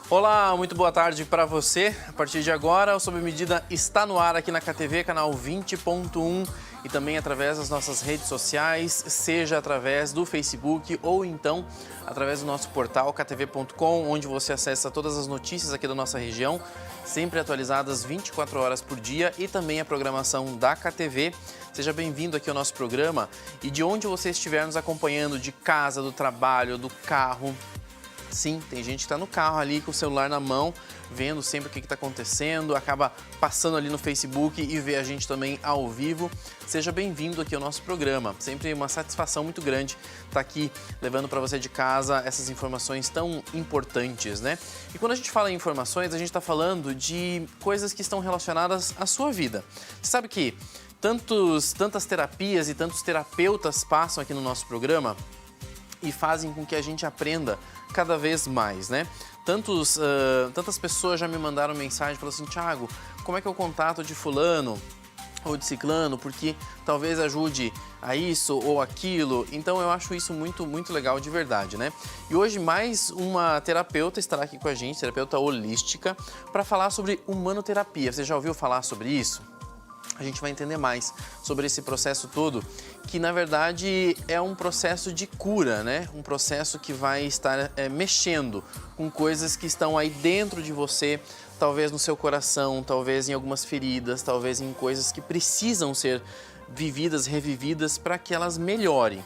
Olá, muito boa tarde para você. A partir de agora, o Sob Medida está no ar aqui na KTV, canal 20.1 e também através das nossas redes sociais, seja através do Facebook ou então através do nosso portal ktv.com, onde você acessa todas as notícias aqui da nossa região, sempre atualizadas 24 horas por dia e também a programação da KTV. Seja bem-vindo aqui ao nosso programa e de onde você estiver nos acompanhando, de casa, do trabalho, do carro. Sim, tem gente que está no carro ali com o celular na mão, vendo sempre o que está acontecendo, acaba passando ali no Facebook e vê a gente também ao vivo. Seja bem-vindo aqui ao nosso programa. Sempre uma satisfação muito grande estar aqui levando para você de casa essas informações tão importantes, né? E quando a gente fala em informações, a gente está falando de coisas que estão relacionadas à sua vida. Você sabe que tantas terapias e tantos terapeutas passam aqui no nosso programa e fazem com que a gente aprenda cada vez mais, né? Tantas pessoas já me mandaram mensagem falando assim: Thiago, como é que é o contato de fulano ou de ciclano, porque talvez ajude a isso ou aquilo. Então eu acho isso muito legal de verdade, né? E hoje mais uma terapeuta estará aqui com a gente, terapeuta holística, para falar sobre humanoterapia. Você já ouviu falar sobre isso? A gente vai entender mais sobre esse processo todo, que na verdade é um processo de cura, né? Um processo que vai estar mexendo com coisas que estão aí dentro de você, talvez no seu coração, talvez em algumas feridas, talvez em coisas que precisam ser vividas, revividas para que elas melhorem.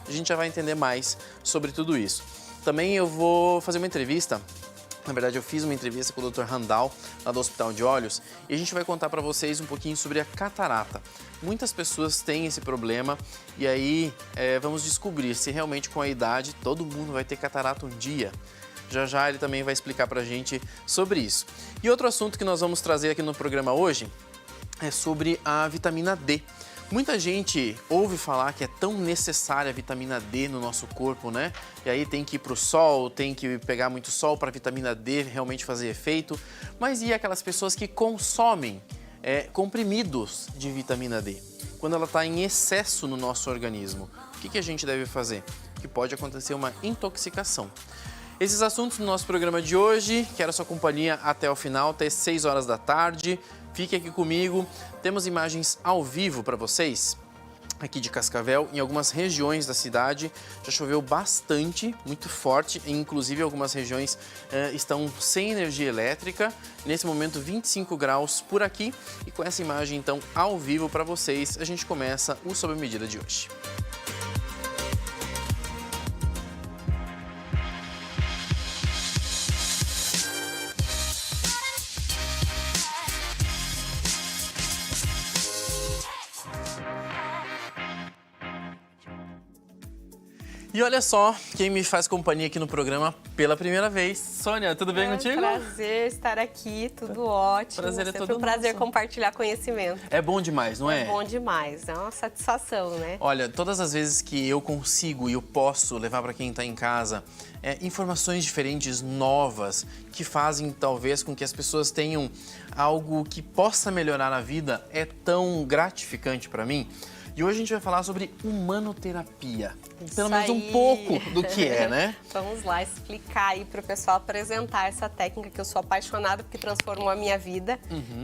A gente já vai entender mais sobre tudo isso. Também eu vou fazer uma entrevista. Na verdade, eu fiz uma entrevista com o Dr. Randall, lá do Hospital de Olhos, e a gente vai contar para vocês um pouquinho sobre a catarata. Muitas pessoas têm esse problema e aí vamos descobrir se realmente com a idade todo mundo vai ter catarata um dia. Já ele também vai explicar para a gente sobre isso. E outro assunto que nós vamos trazer aqui no programa hoje é sobre a vitamina D. Muita gente ouve falar que é tão necessária a vitamina D no nosso corpo, né? E aí tem que ir para o sol, tem que pegar muito sol para a vitamina D realmente fazer efeito. Mas e aquelas pessoas que consomem comprimidos de vitamina D? Quando ela está em excesso no nosso organismo, o que a gente deve fazer? Que pode acontecer uma intoxicação. Esses assuntos no nosso programa de hoje, quero a sua companhia até o final, até 6 horas da tarde. Fique aqui comigo, temos imagens ao vivo para vocês, aqui de Cascavel, em algumas regiões da cidade. Já choveu bastante, muito forte, inclusive algumas regiões estão sem energia elétrica. Nesse momento, 25 graus por aqui. E com essa imagem, então, ao vivo para vocês, a gente começa o Sob Medida de hoje. E olha só, quem me faz companhia aqui no programa pela primeira vez. Sônia, tudo bem contigo? Prazer estar aqui, tudo ótimo. Prazer é todo sempre um prazer nosso. Compartilhar conhecimento. É bom demais, não é? É bom demais, é uma satisfação, né? Olha, todas as vezes que eu consigo e eu posso levar para quem está em casa informações diferentes, novas, que fazem talvez com que as pessoas tenham algo que possa melhorar a vida, é tão gratificante para mim. E hoje a gente vai falar sobre humanoterapia. Pelo menos um pouco do que é, né? Vamos lá explicar aí para o pessoal, apresentar essa técnica que eu sou apaixonada porque transformou a minha vida.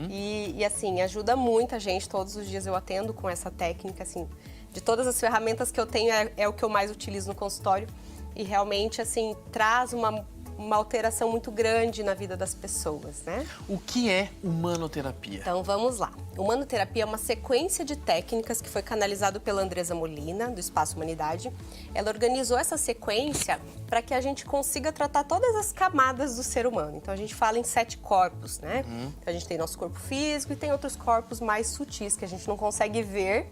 E assim, ajuda muito a gente. Todos os dias eu atendo com essa técnica, assim, de todas as ferramentas que eu tenho é o que eu mais utilizo no consultório. E realmente, assim, traz uma alteração muito grande na vida das pessoas, né? O que é humanoterapia? Então, vamos lá. Humanoterapia é uma sequência de técnicas que foi canalizado pela Andresa Molina, do Espaço Humanidade. Ela organizou essa sequência para que a gente consiga tratar todas as camadas do ser humano. Então, a gente fala em 7 corpos, né? Então, a gente tem nosso corpo físico e tem outros corpos mais sutis que a gente não consegue ver,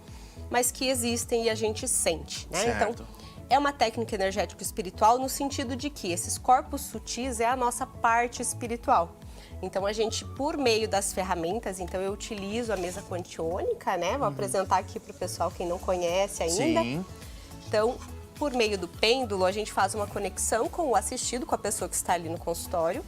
mas que existem e a gente sente, né? Certo. Então, é uma técnica energético-espiritual no sentido de que esses corpos sutis é a nossa parte espiritual. Então, a gente, por meio das ferramentas, então eu utilizo a mesa quantiônica, né? Vou apresentar aqui para o pessoal, quem não conhece ainda. Sim. Então, por meio do pêndulo, a gente faz uma conexão com o assistido, com a pessoa que está ali no consultório.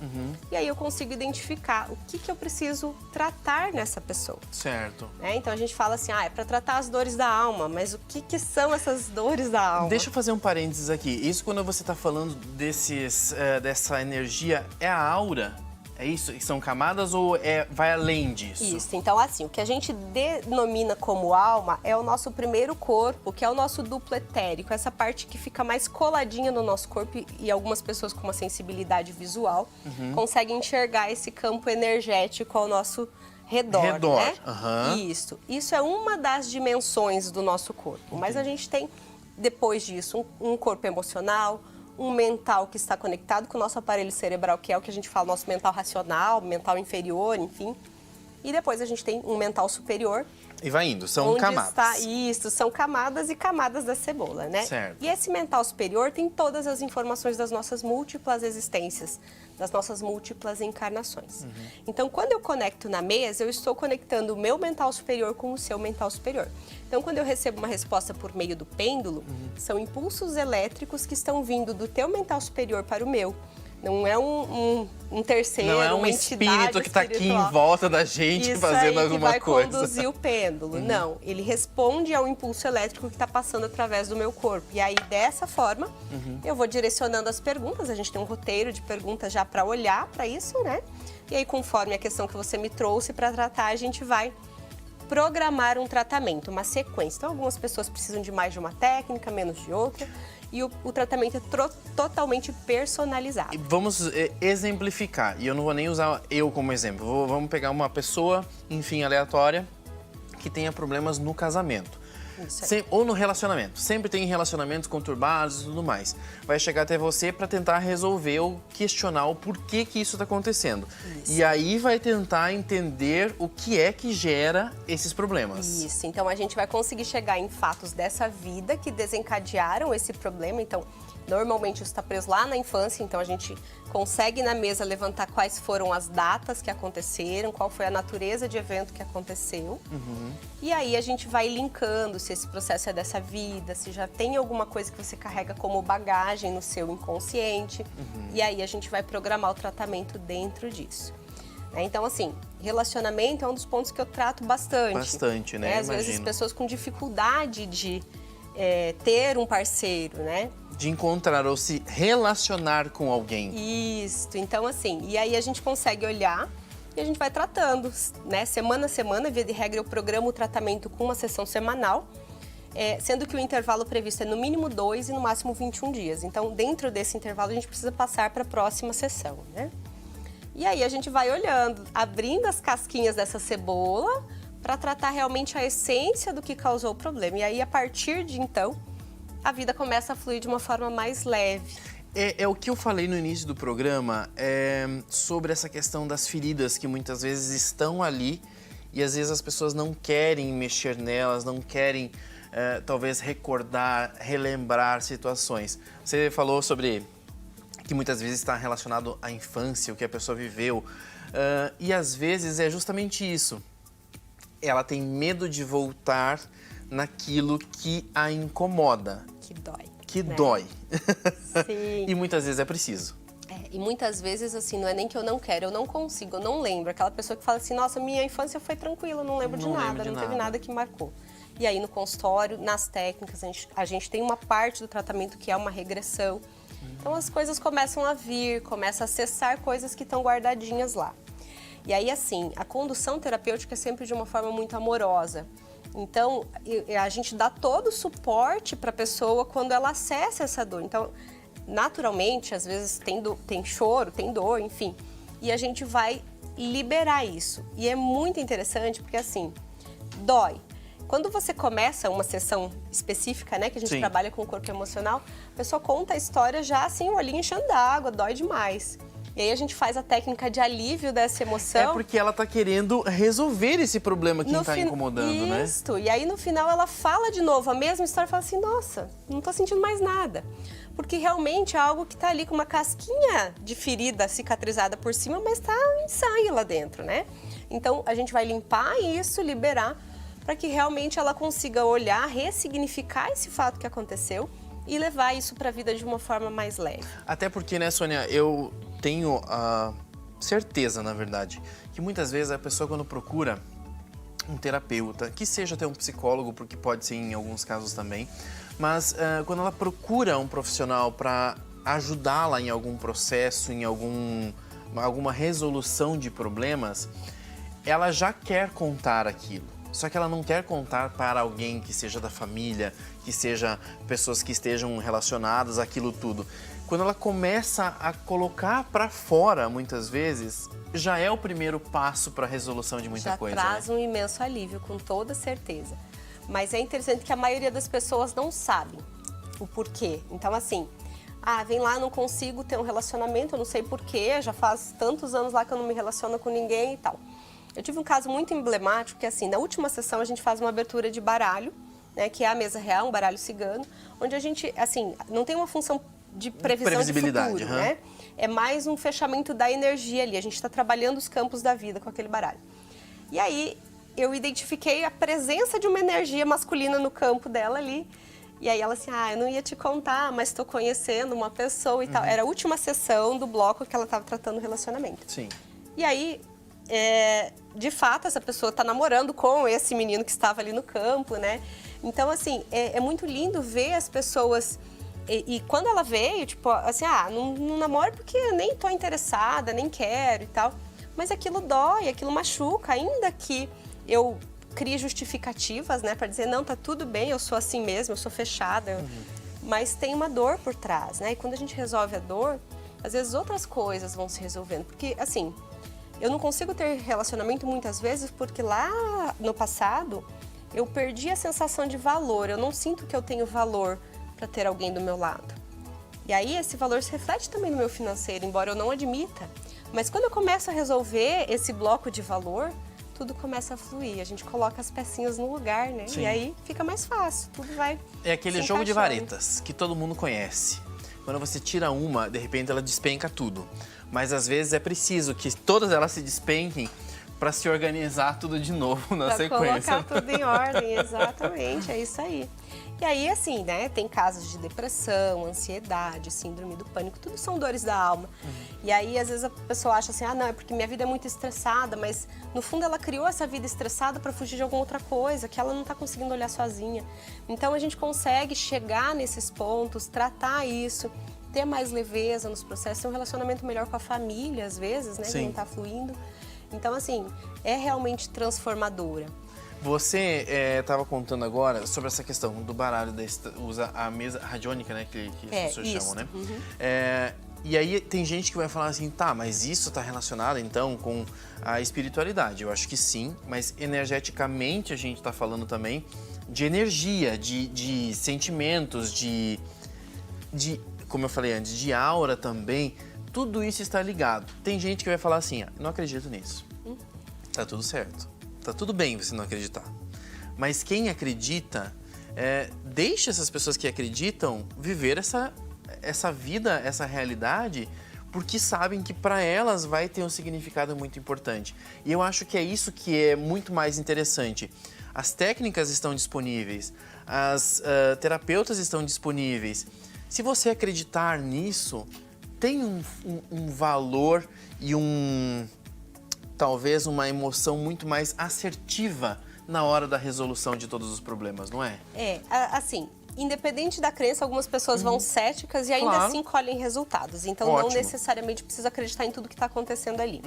E aí eu consigo identificar o que eu preciso tratar nessa pessoa. Certo. Então a gente fala assim, é para tratar as dores da alma, mas o que são essas dores da alma? Deixa eu fazer um parênteses aqui. Isso quando você está falando dessa energia, é a aura? É isso? São camadas ou vai além disso? Isso. Então, assim, o que a gente denomina como alma é o nosso primeiro corpo, que é o nosso duplo etérico. Essa parte que fica mais coladinha no nosso corpo e algumas pessoas com uma sensibilidade visual conseguem enxergar esse campo energético ao nosso redor, né? Isso é uma das dimensões do nosso corpo. Mas a gente tem, depois disso, um corpo emocional, um mental que está conectado com o nosso aparelho cerebral, que é o que a gente fala, nosso mental racional, mental inferior, enfim. E depois a gente tem um mental superior. E vai indo, são camadas. Isso, são camadas e camadas da cebola, né? Certo. E esse mental superior tem todas as informações das nossas múltiplas existências, das nossas múltiplas encarnações. Então, quando eu conecto na mesa, eu estou conectando o meu mental superior com o seu mental superior. Então, quando eu recebo uma resposta por meio do pêndulo, são impulsos elétricos que estão vindo do teu mental superior para o meu. Não é um terceiro, não é uma espírito que está aqui em volta da gente fazendo alguma coisa. Que vai conduzir o pêndulo. Não, ele responde ao impulso elétrico que está passando através do meu corpo. E aí, dessa forma, eu vou direcionando as perguntas. A gente tem um roteiro de perguntas já para olhar para isso, né? E aí, conforme a questão que você me trouxe para tratar, a gente vai programar um tratamento, uma sequência. Então, algumas pessoas precisam de mais de uma técnica, menos de outra. E o tratamento é totalmente personalizado. Vamos exemplificar, e eu não vou nem usar eu como exemplo. Vamos pegar uma pessoa, enfim, aleatória, que tenha problemas no casamento. Ou no relacionamento. Sempre tem relacionamentos conturbados e tudo mais. Vai chegar até você para tentar resolver ou questionar o porquê que isso está acontecendo. E aí vai tentar entender o que é que gera esses problemas. Isso. Então a gente vai conseguir chegar em fatos dessa vida que desencadearam esse problema. Então, normalmente isso está preso lá na infância, então a gente consegue na mesa levantar quais foram as datas que aconteceram, qual foi a natureza de evento que aconteceu. E aí a gente vai linkando se esse processo é dessa vida, se já tem alguma coisa que você carrega como bagagem no seu inconsciente. E aí a gente vai programar o tratamento dentro disso. Então, assim, relacionamento é um dos pontos que eu trato bastante. Bastante, né? Às vezes pessoas com dificuldade de ter um parceiro, né? De encontrar ou se relacionar com alguém. Isso, então assim, e aí a gente consegue olhar e a gente vai tratando, né? Semana a semana, via de regra, eu programo o tratamento com uma sessão semanal, sendo que o intervalo previsto é no mínimo 2 e no máximo 21 dias. Então, dentro desse intervalo, a gente precisa passar para a próxima sessão, né? E aí a gente vai olhando, abrindo as casquinhas dessa cebola para tratar realmente a essência do que causou o problema. E aí, a partir de então, a vida começa a fluir de uma forma mais leve. É o que eu falei no início do programa, sobre essa questão das feridas que muitas vezes estão ali e às vezes as pessoas não querem mexer nelas, não querem talvez recordar, relembrar situações. Você falou sobre que muitas vezes está relacionado à infância, o que a pessoa viveu, e às vezes é justamente isso. Ela tem medo de voltar naquilo que a incomoda. Que dói. Que dói. Sim. E muitas vezes é preciso. E muitas vezes, assim, não é nem que eu não quero, eu não consigo, eu não lembro. Aquela pessoa que fala assim, nossa, minha infância foi tranquila, não lembro de nada, não teve nada que marcou. E aí, no consultório, nas técnicas, a gente tem uma parte do tratamento que é uma regressão. Então, as coisas começam a vir, começa a acessar coisas que estão guardadinhas lá. E aí, assim, a condução terapêutica é sempre de uma forma muito amorosa. Então, a gente dá todo o suporte para a pessoa quando ela acessa essa dor. Então, naturalmente, às vezes tem choro, tem dor, enfim. E a gente vai liberar isso. E é muito interessante porque, assim, dói. Quando você começa uma sessão específica, né, que a gente trabalha com o corpo emocional, a pessoa conta a história já assim, o olhinho enchendo d'água, dói demais. E aí a gente faz a técnica de alívio dessa emoção. É porque ela tá querendo resolver esse problema que está incomodando, né? Isso, e aí no final ela fala de novo a mesma história e fala assim, nossa, não tô sentindo mais nada. Porque realmente é algo que tá ali com uma casquinha de ferida cicatrizada por cima, mas tá em sangue lá dentro, né? Então a gente vai limpar isso, liberar, para que realmente ela consiga olhar, ressignificar esse fato que aconteceu e levar isso para a vida de uma forma mais leve. Até porque, né, Sônia, eu tenho a certeza, na verdade, que muitas vezes a pessoa quando procura um terapeuta, que seja até um psicólogo, porque pode ser em alguns casos também, mas quando ela procura um profissional para ajudá-la em algum processo, em alguma resolução de problemas, ela já quer contar aquilo. Só que ela não quer contar para alguém que seja da família, que seja pessoas que estejam relacionadas àquilo tudo. Quando ela começa a colocar para fora, muitas vezes, já é o primeiro passo para a resolução de muita coisa. Já traz um imenso alívio, com toda certeza. Mas é interessante que a maioria das pessoas não sabe o porquê. Então, assim, vem lá, não consigo ter um relacionamento, eu não sei porquê, já faz tantos anos lá que eu não me relaciono com ninguém e tal. Eu tive um caso muito emblemático, que assim, na última sessão a gente faz uma abertura de baralho, né, que é a mesa real, um baralho cigano, onde a gente, assim, não tem uma função de previsão de futuro, né? É mais um fechamento da energia ali, a gente está trabalhando os campos da vida com aquele baralho. E aí, eu identifiquei a presença de uma energia masculina no campo dela ali, e aí ela assim, eu não ia te contar, mas estou conhecendo uma pessoa e tal. Era a última sessão do bloco que ela estava tratando o relacionamento. Sim. E aí, de fato, essa pessoa está namorando com esse menino que estava ali no campo, né? Então, assim, é muito lindo ver as pessoas... E quando ela veio, tipo, assim, não namoro porque nem tô interessada, nem quero e tal. Mas aquilo dói, aquilo machuca, ainda que eu crie justificativas, né? Pra dizer, não, tá tudo bem, eu sou assim mesmo, eu sou fechada. Mas tem uma dor por trás, né? E quando a gente resolve a dor, às vezes outras coisas vão se resolvendo. Porque, assim... Eu não consigo ter relacionamento muitas vezes porque lá no passado eu perdi a sensação de valor. Eu não sinto que eu tenho valor para ter alguém do meu lado. E aí esse valor se reflete também no meu financeiro, embora eu não admita. Mas quando eu começo a resolver esse bloco de valor, tudo começa a fluir. A gente coloca as pecinhas no lugar, né? Sim. E aí fica mais fácil, tudo vai. É aquele se jogo de encaixando. varetas que todo mundo conhece. Quando você tira uma, de repente ela despenca tudo. Mas às vezes é preciso que todas elas se despenquem para se organizar tudo de novo na sequência. Pra colocar tudo em ordem, exatamente, é isso aí. E aí, assim, né, tem casos de depressão, ansiedade, síndrome do pânico, tudo são dores da alma. E aí, às vezes, a pessoa acha assim, não, é porque minha vida é muito estressada, mas no fundo ela criou essa vida estressada para fugir de alguma outra coisa, que ela não tá conseguindo olhar sozinha. Então, a gente consegue chegar nesses pontos, tratar isso, ter mais leveza nos processos, ter um relacionamento melhor com a família, às vezes, né, Sim. que não tá fluindo. Então, assim, é realmente transformadora. Você estava contando agora sobre essa questão do baralho, usa a mesa radiônica, né, que as pessoas chamam, né? E aí tem gente que vai falar assim, tá, mas isso está relacionado então com a espiritualidade. Eu acho que sim, mas energeticamente a gente está falando também de energia, de sentimentos, de, como eu falei antes, de aura também. Tudo isso está ligado. Tem gente que vai falar assim, não acredito nisso. Tá tudo certo. Tá tudo bem você não acreditar. Mas quem acredita, deixa essas pessoas que acreditam viver essa vida, essa realidade, porque sabem que para elas vai ter um significado muito importante. E eu acho que é isso que é muito mais interessante. As técnicas estão disponíveis, as terapeutas estão disponíveis. Se você acreditar nisso, tem um valor e talvez uma emoção muito mais assertiva na hora da resolução de todos os problemas, não é? Assim, independente da crença, algumas pessoas vão céticas e ainda Claro. assim colhem resultados. Então, Ótimo. não necessariamente precisa acreditar em tudo que está acontecendo ali.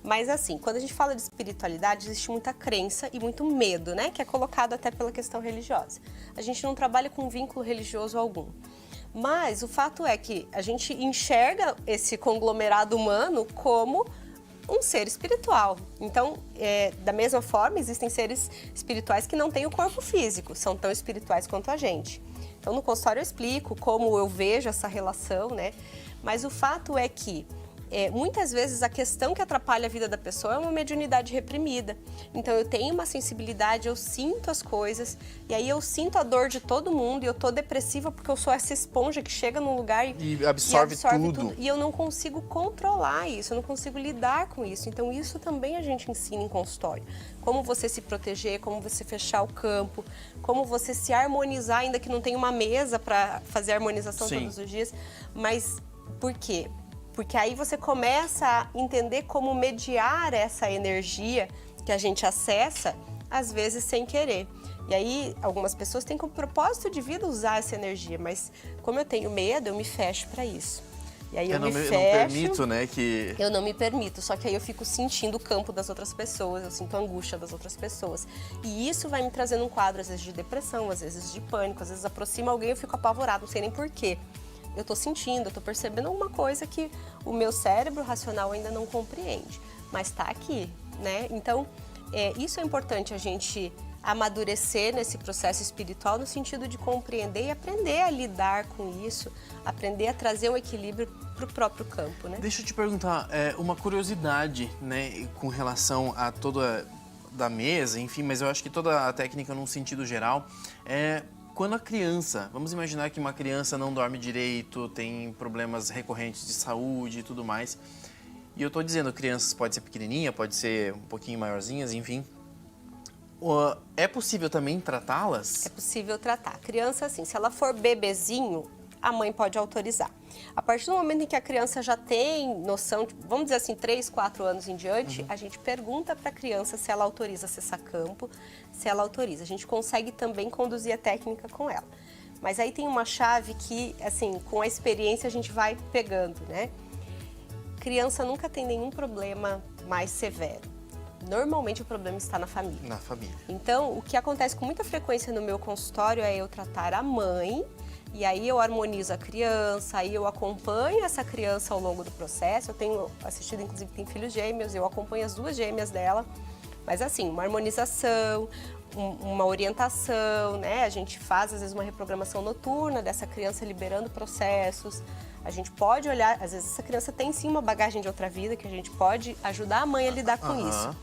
Mas, assim, quando a gente fala de espiritualidade, existe muita crença e muito medo, né? Que é colocado até pela questão religiosa. A gente não trabalha com vínculo religioso algum. Mas o fato é que a gente enxerga esse conglomerado humano como um ser espiritual. Então, da mesma forma, existem seres espirituais que não têm o corpo físico, são tão espirituais quanto a gente. Então, no consultório eu explico como eu vejo essa relação, né? Mas o fato é que muitas vezes a questão que atrapalha a vida da pessoa é uma mediunidade reprimida. Então eu tenho uma sensibilidade, eu sinto as coisas, e aí eu sinto a dor de todo mundo, e eu tô depressiva porque eu sou essa esponja que chega num lugar e absorve tudo. E eu não consigo controlar isso, eu não consigo lidar com isso. Então isso também a gente ensina em consultório. Como você se proteger, como você fechar o campo, como você se harmonizar, ainda que não tenha uma mesa para fazer harmonização todos os dias. Mas por quê? Porque aí você começa a entender como mediar essa energia que a gente acessa, às vezes sem querer. E aí, algumas pessoas têm como propósito de vida usar essa energia, mas como eu tenho medo, eu me fecho para isso. E aí eu não permito, né, que... Eu não me permito, só que aí eu fico sentindo o campo das outras pessoas, eu sinto a angústia das outras pessoas. E isso vai me trazendo um quadro, às vezes, de depressão, às vezes de pânico, às vezes aproxima alguém e eu fico apavorado, não sei nem porquê. Eu tô sentindo, eu tô percebendo alguma coisa que o meu cérebro racional ainda não compreende, mas tá aqui, né? Então, isso é importante a gente amadurecer nesse processo espiritual no sentido de compreender e aprender a lidar com isso, aprender a trazer um equilíbrio para o próprio campo, né? Deixa eu te perguntar, uma curiosidade, né, com relação a toda da mesa, enfim, mas eu acho que toda a técnica num sentido geral quando a criança, vamos imaginar que uma criança não dorme direito, tem problemas recorrentes de saúde e tudo mais, e eu tô dizendo crianças, pode ser pequenininha, pode ser um pouquinho maiorzinhas, enfim, é possível também tratá-las? É possível tratar. A criança, assim, se ela for bebezinho, a mãe pode autorizar. A partir do momento em que a criança já tem noção, vamos dizer assim, 3, 4 anos em diante, a gente pergunta para a criança se ela autoriza acessar campo, se ela autoriza. A gente consegue também conduzir a técnica com ela. Mas aí tem uma chave que, assim, com a experiência a gente vai pegando, né? Criança nunca tem nenhum problema mais severo. Normalmente o problema está na família. Na família. Então, o que acontece com muita frequência no meu consultório é eu tratar a mãe, e aí eu harmonizo a criança, aí eu acompanho essa criança ao longo do processo. Eu tenho assistido, inclusive, tem filhos gêmeos, eu acompanho as 2 gêmeas dela. Mas assim, uma harmonização, uma orientação, né? A gente faz, às vezes, uma reprogramação noturna dessa criança liberando processos. A gente pode olhar, às vezes essa criança tem sim uma bagagem de outra vida, que a gente pode ajudar a mãe a lidar com isso.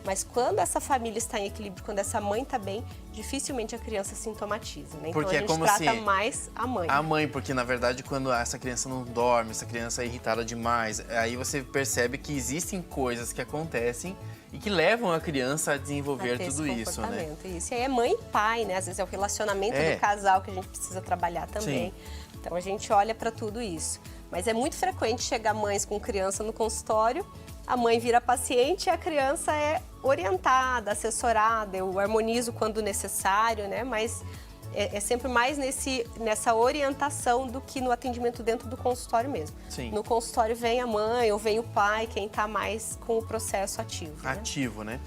Mas quando essa família está em equilíbrio, quando essa mãe está bem, dificilmente a criança sintomatiza, né? Então porque a gente como trata assim, mais a mãe. A mãe, porque na verdade quando essa criança não dorme, essa criança é irritada demais, aí você percebe que existem coisas que acontecem e que levam a criança a desenvolver tudo isso, né? Isso aí é mãe e pai, né? Às vezes é o relacionamento do casal que a gente precisa trabalhar também. Sim. Então a gente olha para tudo isso. Mas é muito frequente chegar mães com criança no consultório, a mãe vira paciente e a criança é orientada, assessorada, eu harmonizo quando necessário, né? Mas é sempre mais nessa orientação do que no atendimento dentro do consultório mesmo. Sim. No consultório vem a mãe ou vem o pai, quem está mais com o processo ativo. Ativo, né?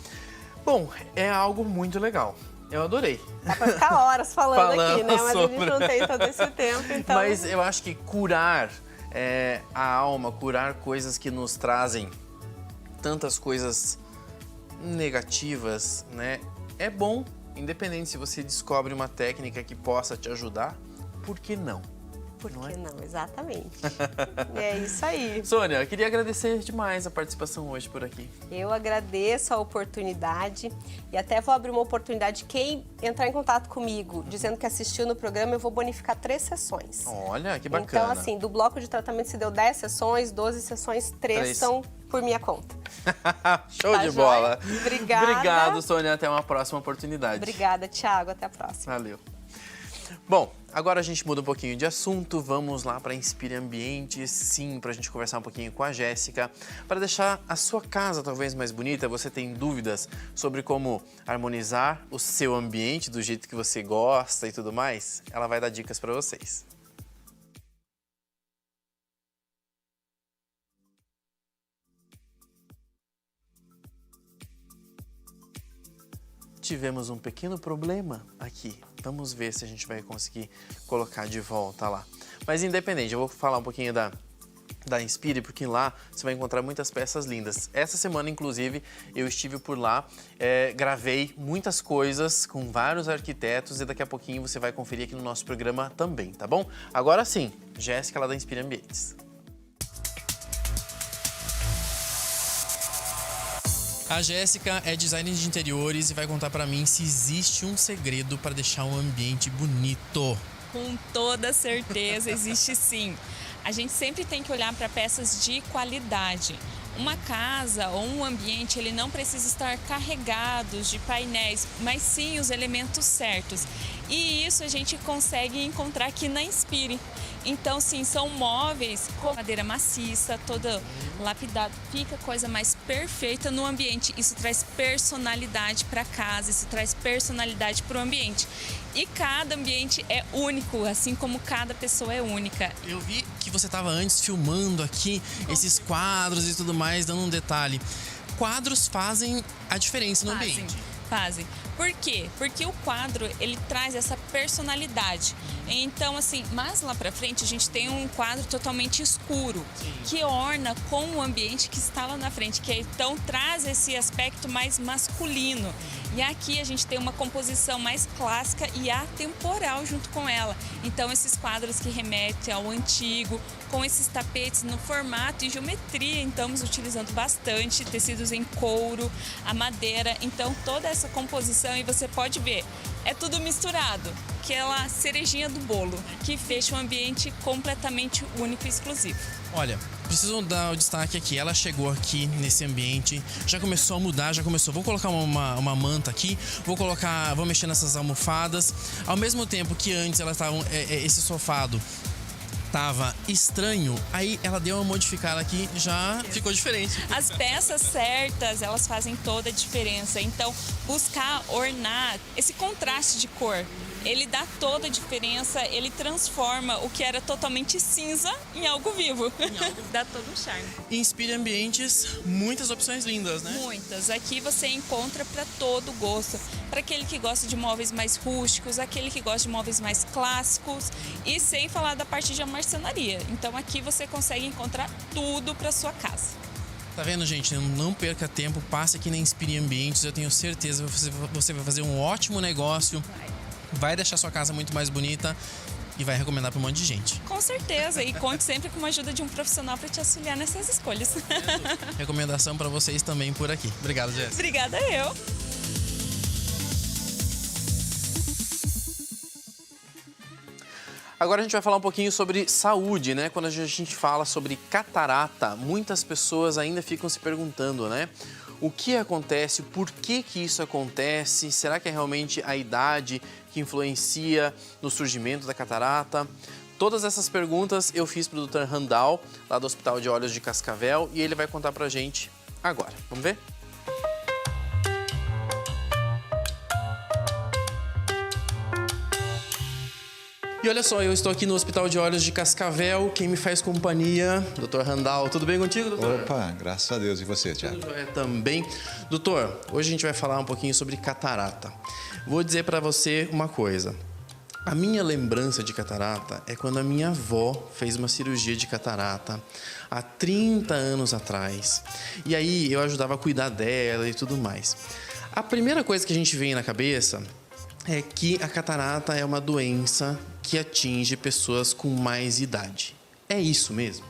Bom, é algo muito legal. Eu adorei. Dá pra ficar horas falando aqui, né? Mas a gente não tem todo esse tempo, então... Mas eu acho que curar a alma, curar coisas que nos trazem tantas coisas negativas, né? É bom, independente se você descobre uma técnica que possa te ajudar, por que não? Por que não? Exatamente. É isso aí. Sônia, eu queria agradecer demais a participação hoje por aqui. Eu agradeço a oportunidade e até vou abrir uma oportunidade. Quem entrar em contato comigo dizendo que assistiu no programa, eu vou bonificar 3 sessões. Olha, que bacana. Então, assim, do bloco de tratamento se deu 10 sessões, 12 sessões, 3 são por minha conta. Show de bola. Obrigada. Obrigado, Sônia. Até uma próxima oportunidade. Obrigada, Thiago. Até a próxima. Valeu. Bom, agora a gente muda um pouquinho de assunto, vamos lá para Inspire Ambiente, sim, para a gente conversar um pouquinho com a Jéssica, para deixar a sua casa talvez mais bonita. Você tem dúvidas sobre como harmonizar o seu ambiente do jeito que você gosta e tudo mais? Ela vai dar dicas para vocês. Tivemos um pequeno problema aqui. Vamos ver se a gente vai conseguir colocar de volta lá. Mas independente, eu vou falar um pouquinho da Inspire, porque lá você vai encontrar muitas peças lindas. Essa semana, inclusive, eu estive por lá, gravei muitas coisas com vários arquitetos e daqui a pouquinho você vai conferir aqui no nosso programa também, tá bom? Agora sim, Jéssica lá da Inspire Ambientes. A Jéssica é designer de interiores e vai contar pra mim se existe um segredo para deixar um ambiente bonito. Com toda certeza, existe sim. A gente sempre tem que olhar para peças de qualidade. Uma casa ou um ambiente, ele não precisa estar carregado de painéis, mas sim os elementos certos. E isso a gente consegue encontrar aqui na Inspire. Então, sim, são móveis com madeira maciça, toda lapidada. Fica a coisa mais perfeita no ambiente. Isso traz personalidade para a casa, isso traz personalidade para o ambiente. E cada ambiente é único, assim como cada pessoa é única. Eu vi que você estava antes filmando aqui esses quadros e tudo mais, dando um detalhe. Quadros fazem a diferença no ambiente. Fazem. Por quê? Porque o quadro, ele traz essa personalidade. Então, assim, mais lá pra frente a gente tem um quadro totalmente escuro, que orna com o ambiente que está lá na frente, que então traz esse aspecto mais masculino. E aqui a gente tem uma composição mais clássica e atemporal junto com ela. Então, esses quadros que remetem ao antigo, com esses tapetes no formato e geometria, então, estamos utilizando bastante tecidos em couro, a madeira. Então, toda essa composição, e você pode ver, é tudo misturado. Aquela cerejinha do bolo, que fecha um ambiente completamente único e exclusivo. Olha, preciso dar o destaque aqui. Ela chegou aqui nesse ambiente, já começou a mudar, Vou colocar uma manta aqui, vou mexer nessas almofadas. Ao mesmo tempo que antes ela tava, esse sofado tava estranho, aí ela deu uma modificada aqui, já ficou diferente. As peças certas, elas fazem toda a diferença. Então, buscar ornar esse contraste de cor, ele dá toda a diferença, ele transforma o que era totalmente cinza em algo vivo. Dá todo um charme. Inspire ambientes, muitas opções lindas, né? Muitas. Aqui você encontra para todo gosto. Para aquele que gosta de móveis mais rústicos, aquele que gosta de móveis mais clássicos e sem falar da parte de marcenaria. Então aqui você consegue encontrar tudo para sua casa. Tá vendo, gente? Não perca tempo, passe aqui na Inspire Ambientes. Eu tenho certeza que você vai fazer um ótimo negócio. Vai deixar sua casa muito mais bonita e vai recomendar para um monte de gente. Com certeza, e conte sempre com a ajuda de um profissional para te auxiliar nessas escolhas. Recomendação para vocês também por aqui. Obrigado, Jéssica. Obrigada eu. Agora a gente vai falar um pouquinho sobre saúde, né? Quando a gente fala sobre catarata, muitas pessoas ainda ficam se perguntando, né? O que acontece? Por que isso acontece? Será que é realmente a idade que influencia no surgimento da catarata? Todas essas perguntas eu fiz para o Dr. Randall, lá do Hospital de Olhos de Cascavel, e ele vai contar pra gente agora. Vamos ver? E olha só, eu estou aqui no Hospital de Olhos de Cascavel. Quem me faz companhia, Dr. Randall. Tudo bem contigo, doutor? Opa, graças a Deus. E você, Tiago? Tudo jóia também. Doutor, hoje a gente vai falar um pouquinho sobre catarata. Vou dizer para você uma coisa. A minha lembrança de catarata é quando a minha avó fez uma cirurgia de catarata há 30 anos atrás. E aí eu ajudava a cuidar dela e tudo mais. A primeira coisa que a gente vem na cabeça é que a catarata é uma doença que atinge pessoas com mais idade. É isso mesmo?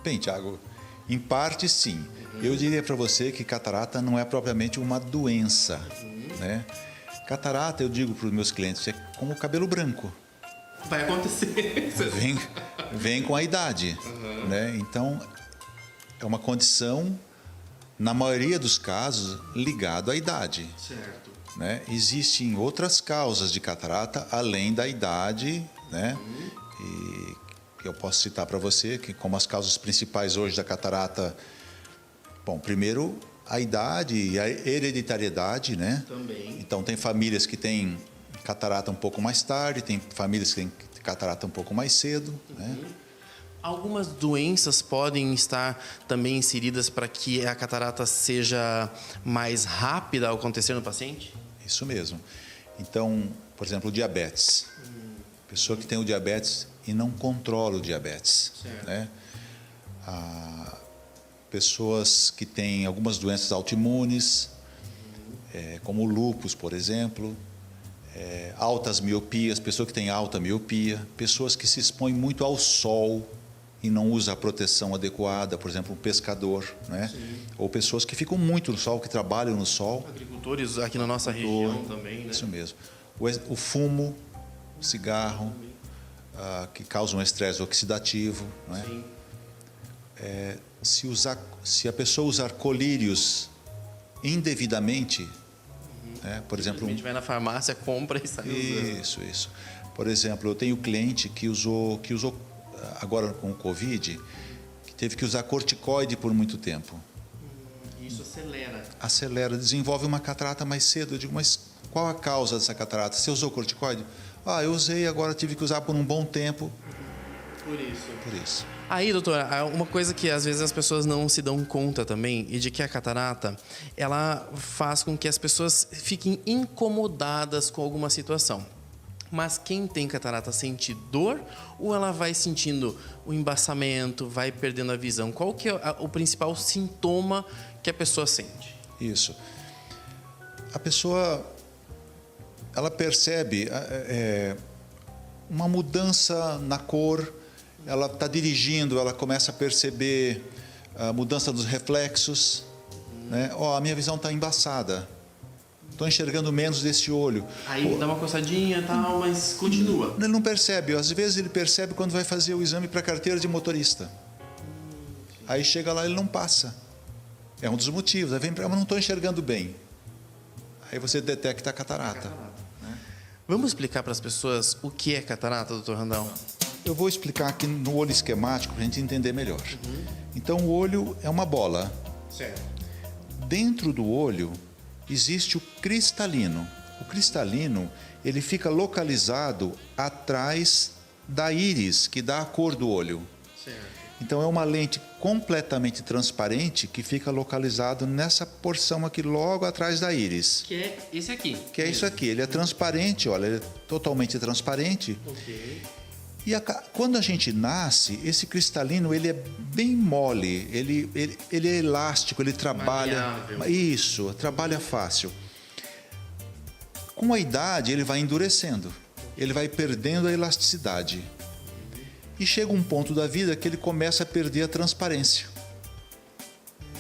Bem, Tiago, em parte sim. Eu diria para você que catarata não é propriamente uma doença, né? Catarata, eu digo para os meus clientes, é como o cabelo branco. Vai acontecer. Vem com a idade, né? Então, é uma condição, na maioria dos casos, ligado à idade. Certo. Né? Existem outras causas de catarata além da idade, né? E eu posso citar para você que como as causas principais hoje da catarata, bom, primeiro a idade e a hereditariedade, né? Também. Então tem famílias que têm catarata um pouco mais tarde, tem famílias que têm catarata um pouco mais cedo, né? Algumas doenças podem estar também inseridas para que a catarata seja mais rápida ao acontecer no paciente? Isso mesmo. Então, por exemplo, o diabetes. Pessoa que tem o diabetes e não controla o diabetes. Certo. Né? Pessoas que têm algumas doenças autoimunes, como o lúpus, por exemplo. Altas miopias, pessoa que tem alta miopia. Pessoas que se expõem muito ao sol e não usa a proteção adequada, por exemplo, um pescador, né? Ou pessoas que ficam muito no sol, que trabalham no sol. Agricultores aqui na nossa região também, né? Isso mesmo. O fumo, cigarro, que causam estresse oxidativo, né? Se a pessoa usar colírios indevidamente, né? Por exemplo, A gente vai na farmácia, compra e sai usando. Isso. Por exemplo, eu tenho cliente que usou agora com o Covid, que teve que usar corticoide por muito tempo. Isso acelera. Acelera, desenvolve uma catarata mais cedo. Eu digo, mas qual a causa dessa catarata? Você usou corticoide? Eu usei, agora tive que usar por um bom tempo. Por isso. Aí, doutora, uma coisa que às vezes as pessoas não se dão conta também, e de que a catarata, ela faz com que as pessoas fiquem incomodadas com alguma situação. Mas quem tem catarata sente dor ou ela vai sentindo o embaçamento, vai perdendo a visão? Qual que é o principal sintoma que a pessoa sente? Isso. A pessoa, ela percebe uma mudança na cor, ela está dirigindo, ela começa a perceber a mudança dos reflexos, né? A minha visão está embaçada. Estou enxergando menos desse olho. Aí dá uma coçadinha e tal, mas continua. Ele não percebe. Às vezes ele percebe quando vai fazer o exame para carteira de motorista. Aí chega lá e ele não passa. É um dos motivos. Aí vem para não estou enxergando bem. Aí você detecta a catarata. Né? Vamos explicar para as pessoas o que é catarata, doutor Randall? Eu vou explicar aqui no olho esquemático para a gente entender melhor. Então, o olho é uma bola. Certo. Dentro do olho existe o cristalino. O cristalino, ele fica localizado atrás da íris, que dá a cor do olho. Certo. Então, é uma lente completamente transparente que fica localizado nessa porção aqui, logo atrás da íris. Que é esse aqui. Que é isso aqui. Ele é transparente, olha, ele é totalmente transparente. Ok. E quando a gente nasce, esse cristalino ele é bem mole, ele é elástico, ele trabalha... Maleável. Isso, trabalha fácil. Com a idade, ele vai endurecendo, ele vai perdendo a elasticidade. E chega um ponto da vida que ele começa a perder a transparência.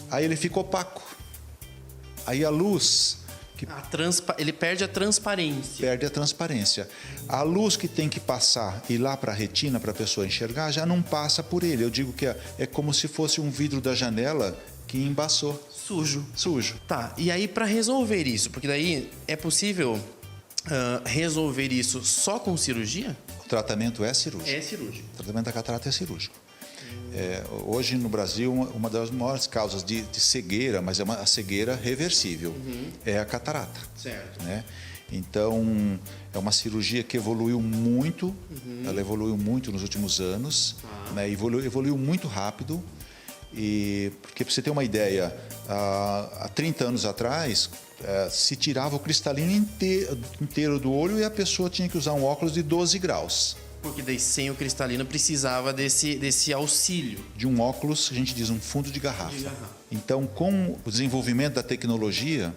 Aí ele fica opaco. Aí a luz... Ele perde a transparência. Perde a transparência. A luz que tem que passar e ir lá para a retina para a pessoa enxergar já não passa por ele. Eu digo que é como se fosse um vidro da janela que embaçou. Sujo. Tá, e aí para resolver isso, porque daí é possível resolver isso só com cirurgia? O tratamento é cirúrgico. É cirúrgico. O tratamento da catarata é cirúrgico. Hoje no Brasil, uma das maiores causas de cegueira, mas é uma cegueira reversível, é a catarata. Certo. Né? Então, é uma cirurgia que evoluiu muito, ela evoluiu muito nos últimos anos, né? Evoluiu muito rápido. Porque, para você ter uma ideia, há 30 anos atrás, se tirava o cristalino inteiro do olho e a pessoa tinha que usar um óculos de 12 graus. Porque daí sem o cristalino precisava desse auxílio. De um óculos, a gente diz um fundo de garrafa. Então, com o desenvolvimento da tecnologia,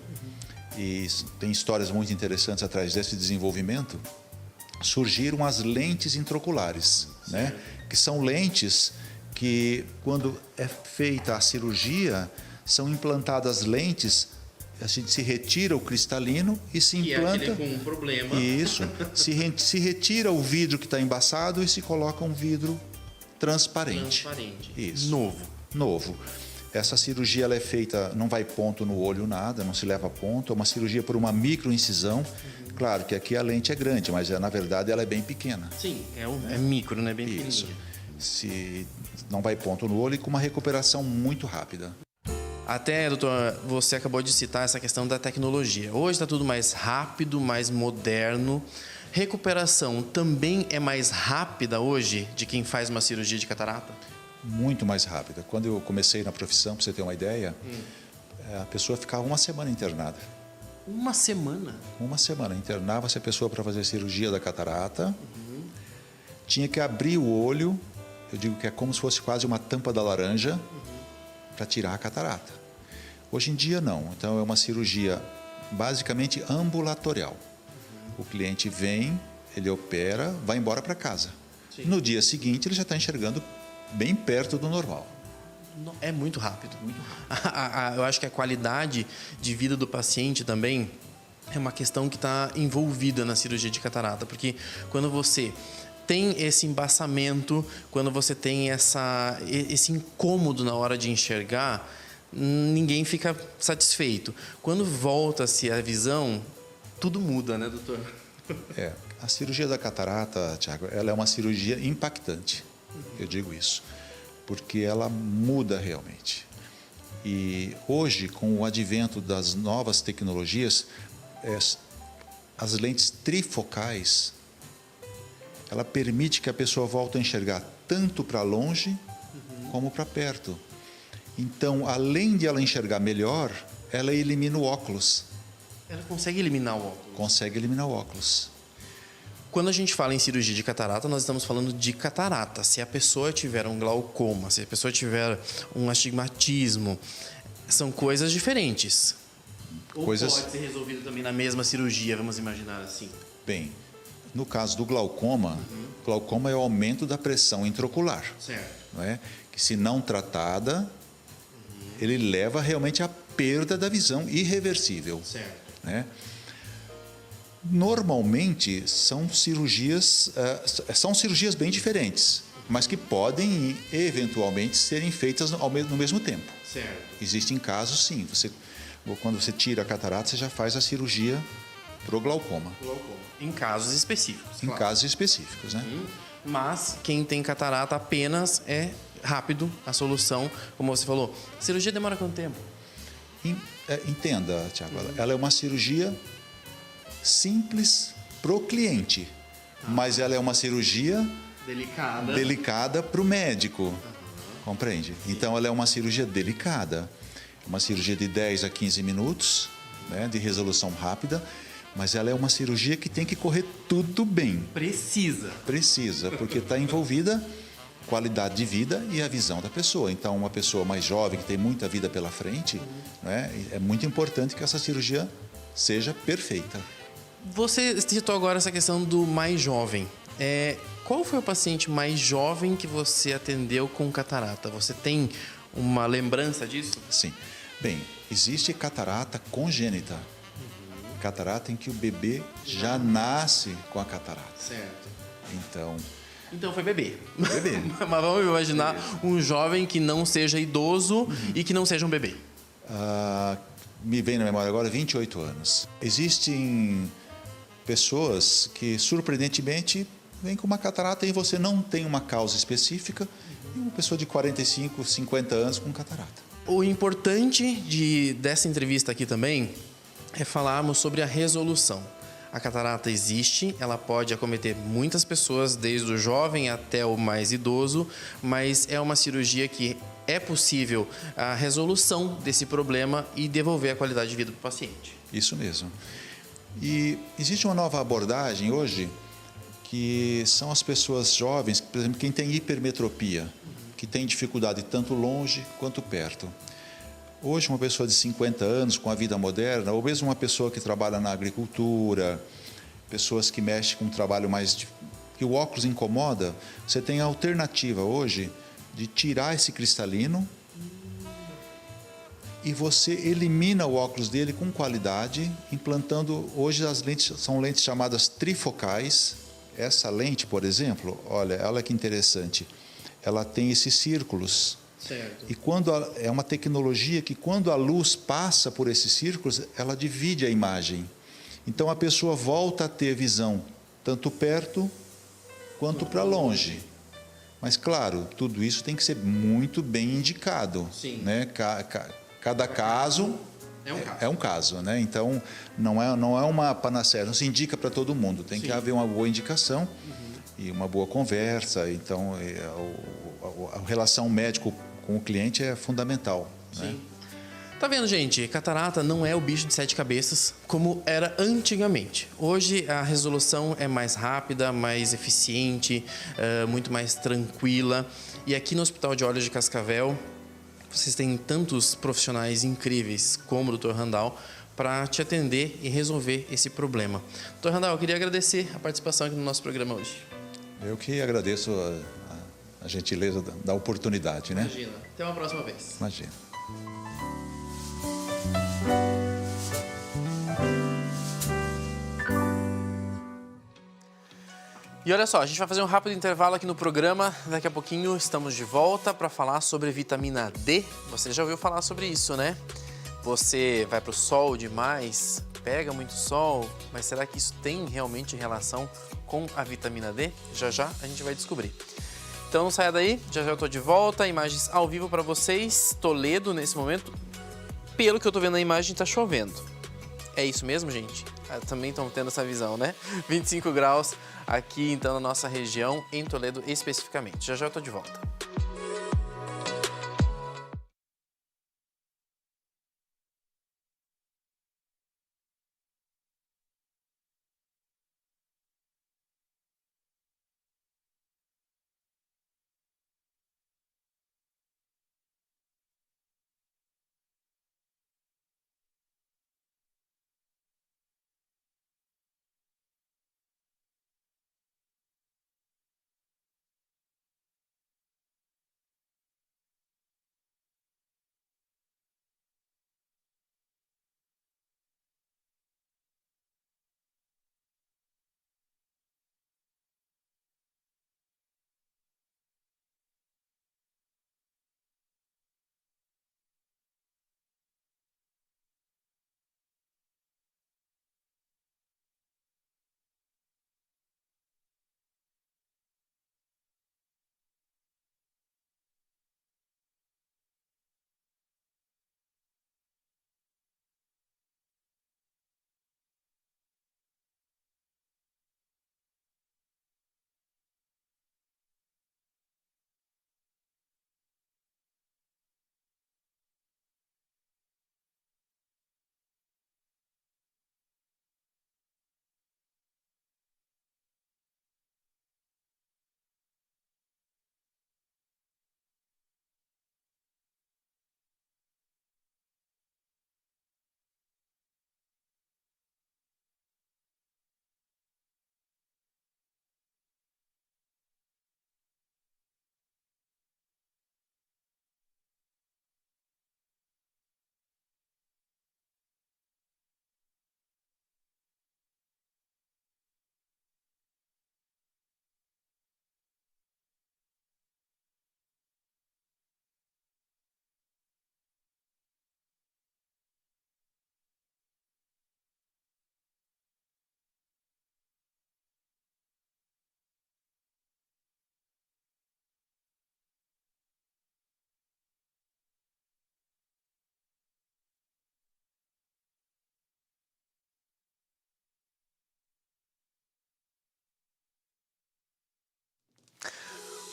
e tem histórias muito interessantes atrás desse desenvolvimento, surgiram as lentes intraoculares, né? Que são lentes que, quando é feita a cirurgia, são implantadas lentes. A gente se retira o cristalino e se implanta. E aquele com um problema. Isso. Se retira o vidro que está embaçado e se coloca um vidro transparente. Isso. Novo. Essa cirurgia ela é feita, não vai ponto no olho, nada, não se leva ponto. É uma cirurgia por uma microincisão. Claro que aqui a lente é grande, mas na verdade ela é bem pequena. Sim, é micro, né? Bem Isso. pequenininha. Não vai ponto no olho e com uma recuperação muito rápida. Até, doutor, você acabou de citar essa questão da tecnologia. Hoje está tudo mais rápido, mais moderno. Recuperação também é mais rápida hoje de quem faz uma cirurgia de catarata? Muito mais rápida. Quando eu comecei na profissão, para você ter uma ideia, a pessoa ficava uma semana internada. Uma semana? Uma semana. Internava-se a pessoa para fazer a cirurgia da catarata. Tinha que abrir o olho, eu digo que é como se fosse quase uma tampa da laranja, para tirar a catarata. Hoje em dia não, então é uma cirurgia basicamente ambulatorial. O cliente vem, ele opera, vai embora para casa. No dia seguinte ele já está enxergando bem perto do normal. É muito rápido. Eu acho que a qualidade de vida do paciente também é uma questão que está envolvida na cirurgia de catarata, porque quando você tem esse embaçamento, quando você tem esse incômodo na hora de enxergar, ninguém fica satisfeito. Quando volta-se a visão, tudo muda, né, doutor? A cirurgia da catarata, Tiago, ela é uma cirurgia impactante, eu digo isso, porque ela muda realmente. E hoje, com o advento das novas tecnologias, as lentes trifocais, ela permite que a pessoa volte a enxergar tanto para longe como para perto. Então, além de ela enxergar melhor, ela elimina o óculos. Ela consegue eliminar o óculos? Consegue eliminar o óculos. Quando a gente fala em cirurgia de catarata, nós estamos falando de catarata. Se a pessoa tiver um glaucoma, se a pessoa tiver um astigmatismo, são coisas diferentes. Ou pode ser resolvido também na mesma cirurgia, vamos imaginar assim? Bem, no caso do glaucoma, glaucoma é o aumento da pressão intraocular. Certo. Não é? Que se não tratada, ele leva realmente à perda da visão irreversível. Certo. Né? Normalmente são cirurgias bem diferentes, mas que podem eventualmente serem feitas no mesmo tempo. Certo. Existem casos, sim. Quando você tira a catarata, você já faz a cirurgia para o glaucoma. Em casos específicos. Em casos específicos, né? Mas quem tem catarata apenas é rápido a solução, como você falou. A cirurgia demora quanto tempo? Entenda, Tiago, ela é uma cirurgia simples para o cliente, mas ela é uma cirurgia delicada para o médico, compreende? Então, ela é uma cirurgia delicada, uma cirurgia de 10 a 15 minutos, né, de resolução rápida, mas ela é uma cirurgia que tem que correr tudo bem. Precisa, porque está envolvida qualidade de vida e a visão da pessoa. Então, uma pessoa mais jovem, que tem muita vida pela frente, né, é muito importante que essa cirurgia seja perfeita. Você citou agora essa questão do mais jovem. Qual foi o paciente mais jovem que você atendeu com catarata? Você tem uma lembrança disso? Sim. Bem, existe catarata congênita. Catarata em que o bebê já nasce com a catarata. Certo. Então foi bebê. Mas vamos imaginar um jovem que não seja idoso e que não seja um bebê. Me vem na memória agora 28 anos. Existem pessoas que, surpreendentemente, vêm com uma catarata e você não tem uma causa específica, e uma pessoa de 45, 50 anos com catarata. O importante dessa entrevista aqui também é falarmos sobre a resolução. A catarata existe, ela pode acometer muitas pessoas, desde o jovem até o mais idoso, mas é uma cirurgia que é possível a resolução desse problema e devolver a qualidade de vida para o paciente. Isso mesmo. E existe uma nova abordagem hoje, que são as pessoas jovens, por exemplo, quem tem hipermetropia, que tem dificuldade tanto longe quanto perto. Hoje, uma pessoa de 50 anos com a vida moderna, ou mesmo uma pessoa que trabalha na agricultura, pessoas que mexem com um trabalho que o óculos incomoda, você tem a alternativa hoje de tirar esse cristalino e você elimina o óculos dele com qualidade, implantando, hoje as lentes são lentes chamadas trifocais. Essa lente, por exemplo, olha que interessante, ela tem esses círculos. Certo. E é uma tecnologia que, quando a luz passa por esses círculos, ela divide a imagem. Então, a pessoa volta a ter visão tanto perto quanto para longe. Mas, claro, tudo isso tem que ser muito bem indicado. Sim. Né? Cada caso é um caso. Né? Então, não é uma panaceia, não se indica para todo mundo. Tem que haver uma boa indicação e uma boa conversa. Então, a relação médico com o cliente é fundamental. Sim. Né? Tá vendo, gente? Catarata não é o bicho de 7 cabeças como era antigamente. Hoje a resolução é mais rápida, mais eficiente, muito mais tranquila. E aqui no Hospital de Olhos de Cascavel, vocês têm tantos profissionais incríveis como o Dr. Randall para te atender e resolver esse problema. Dr. Randall, eu queria agradecer a participação aqui no nosso programa hoje. Eu que agradeço a gentileza da oportunidade, né? Imagina. Até uma próxima vez. Imagina. E olha só, a gente vai fazer um rápido intervalo aqui no programa. Daqui a pouquinho estamos de volta para falar sobre vitamina D. Você já ouviu falar sobre isso, né? Você vai para o sol demais, pega muito sol, mas será que isso tem realmente relação com a vitamina D? Já já a gente vai descobrir. Então não saia daí, já já eu tô de volta, imagens ao vivo para vocês. Toledo nesse momento, pelo que eu tô vendo na imagem, tá chovendo. É isso mesmo, gente? Também estão tendo essa visão, né? 25 graus aqui, então, na nossa região, em Toledo especificamente. Já já eu tô de volta.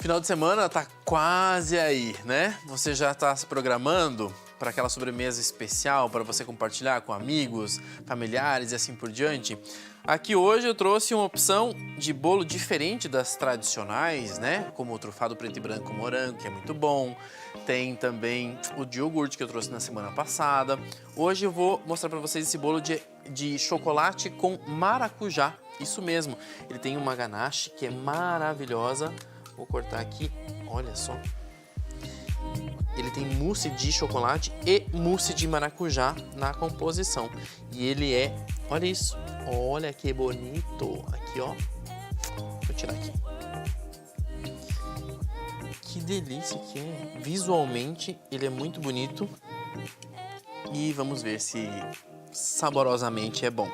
Final de semana tá quase aí, né? Você já está se programando para aquela sobremesa especial para você compartilhar com amigos, familiares e assim por diante? Aqui hoje eu trouxe uma opção de bolo diferente das tradicionais, né? Como o trufado preto e branco com morango, que é muito bom. Tem também o de iogurte que eu trouxe na semana passada. Hoje eu vou mostrar para vocês esse bolo de chocolate com maracujá. Isso mesmo, ele tem uma ganache que é maravilhosa. Vou cortar aqui, olha só. Ele tem mousse de chocolate e mousse de maracujá na composição. E ele é, olha isso, olha que bonito. Aqui, ó. Vou tirar aqui. Que delícia que é. Visualmente, ele é muito bonito. E vamos ver se saborosamente é bom.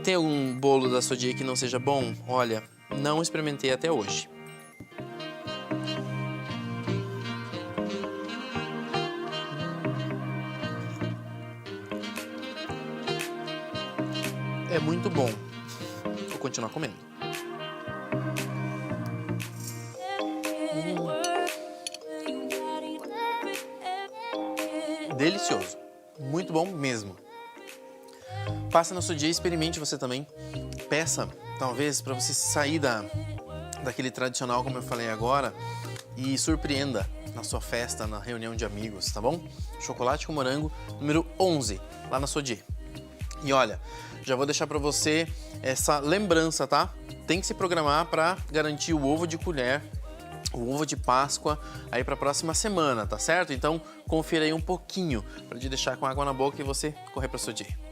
Tem algum bolo da sua dia que não seja bom? Olha, não experimentei até hoje. É muito bom. Vou continuar comendo. Delicioso. Muito bom mesmo. Passe no seu dia e experimente você também. Peça, talvez, para você sair daquele tradicional, como eu falei agora, e surpreenda na sua festa, na reunião de amigos, tá bom? Chocolate com morango, número 11, lá na Sodier. E olha, já vou deixar para você essa lembrança, tá? Tem que se programar para garantir o ovo de colher, o ovo de Páscoa aí para a próxima semana, tá certo? Então, confira aí um pouquinho para te deixar com água na boca e você correr para o seu dia.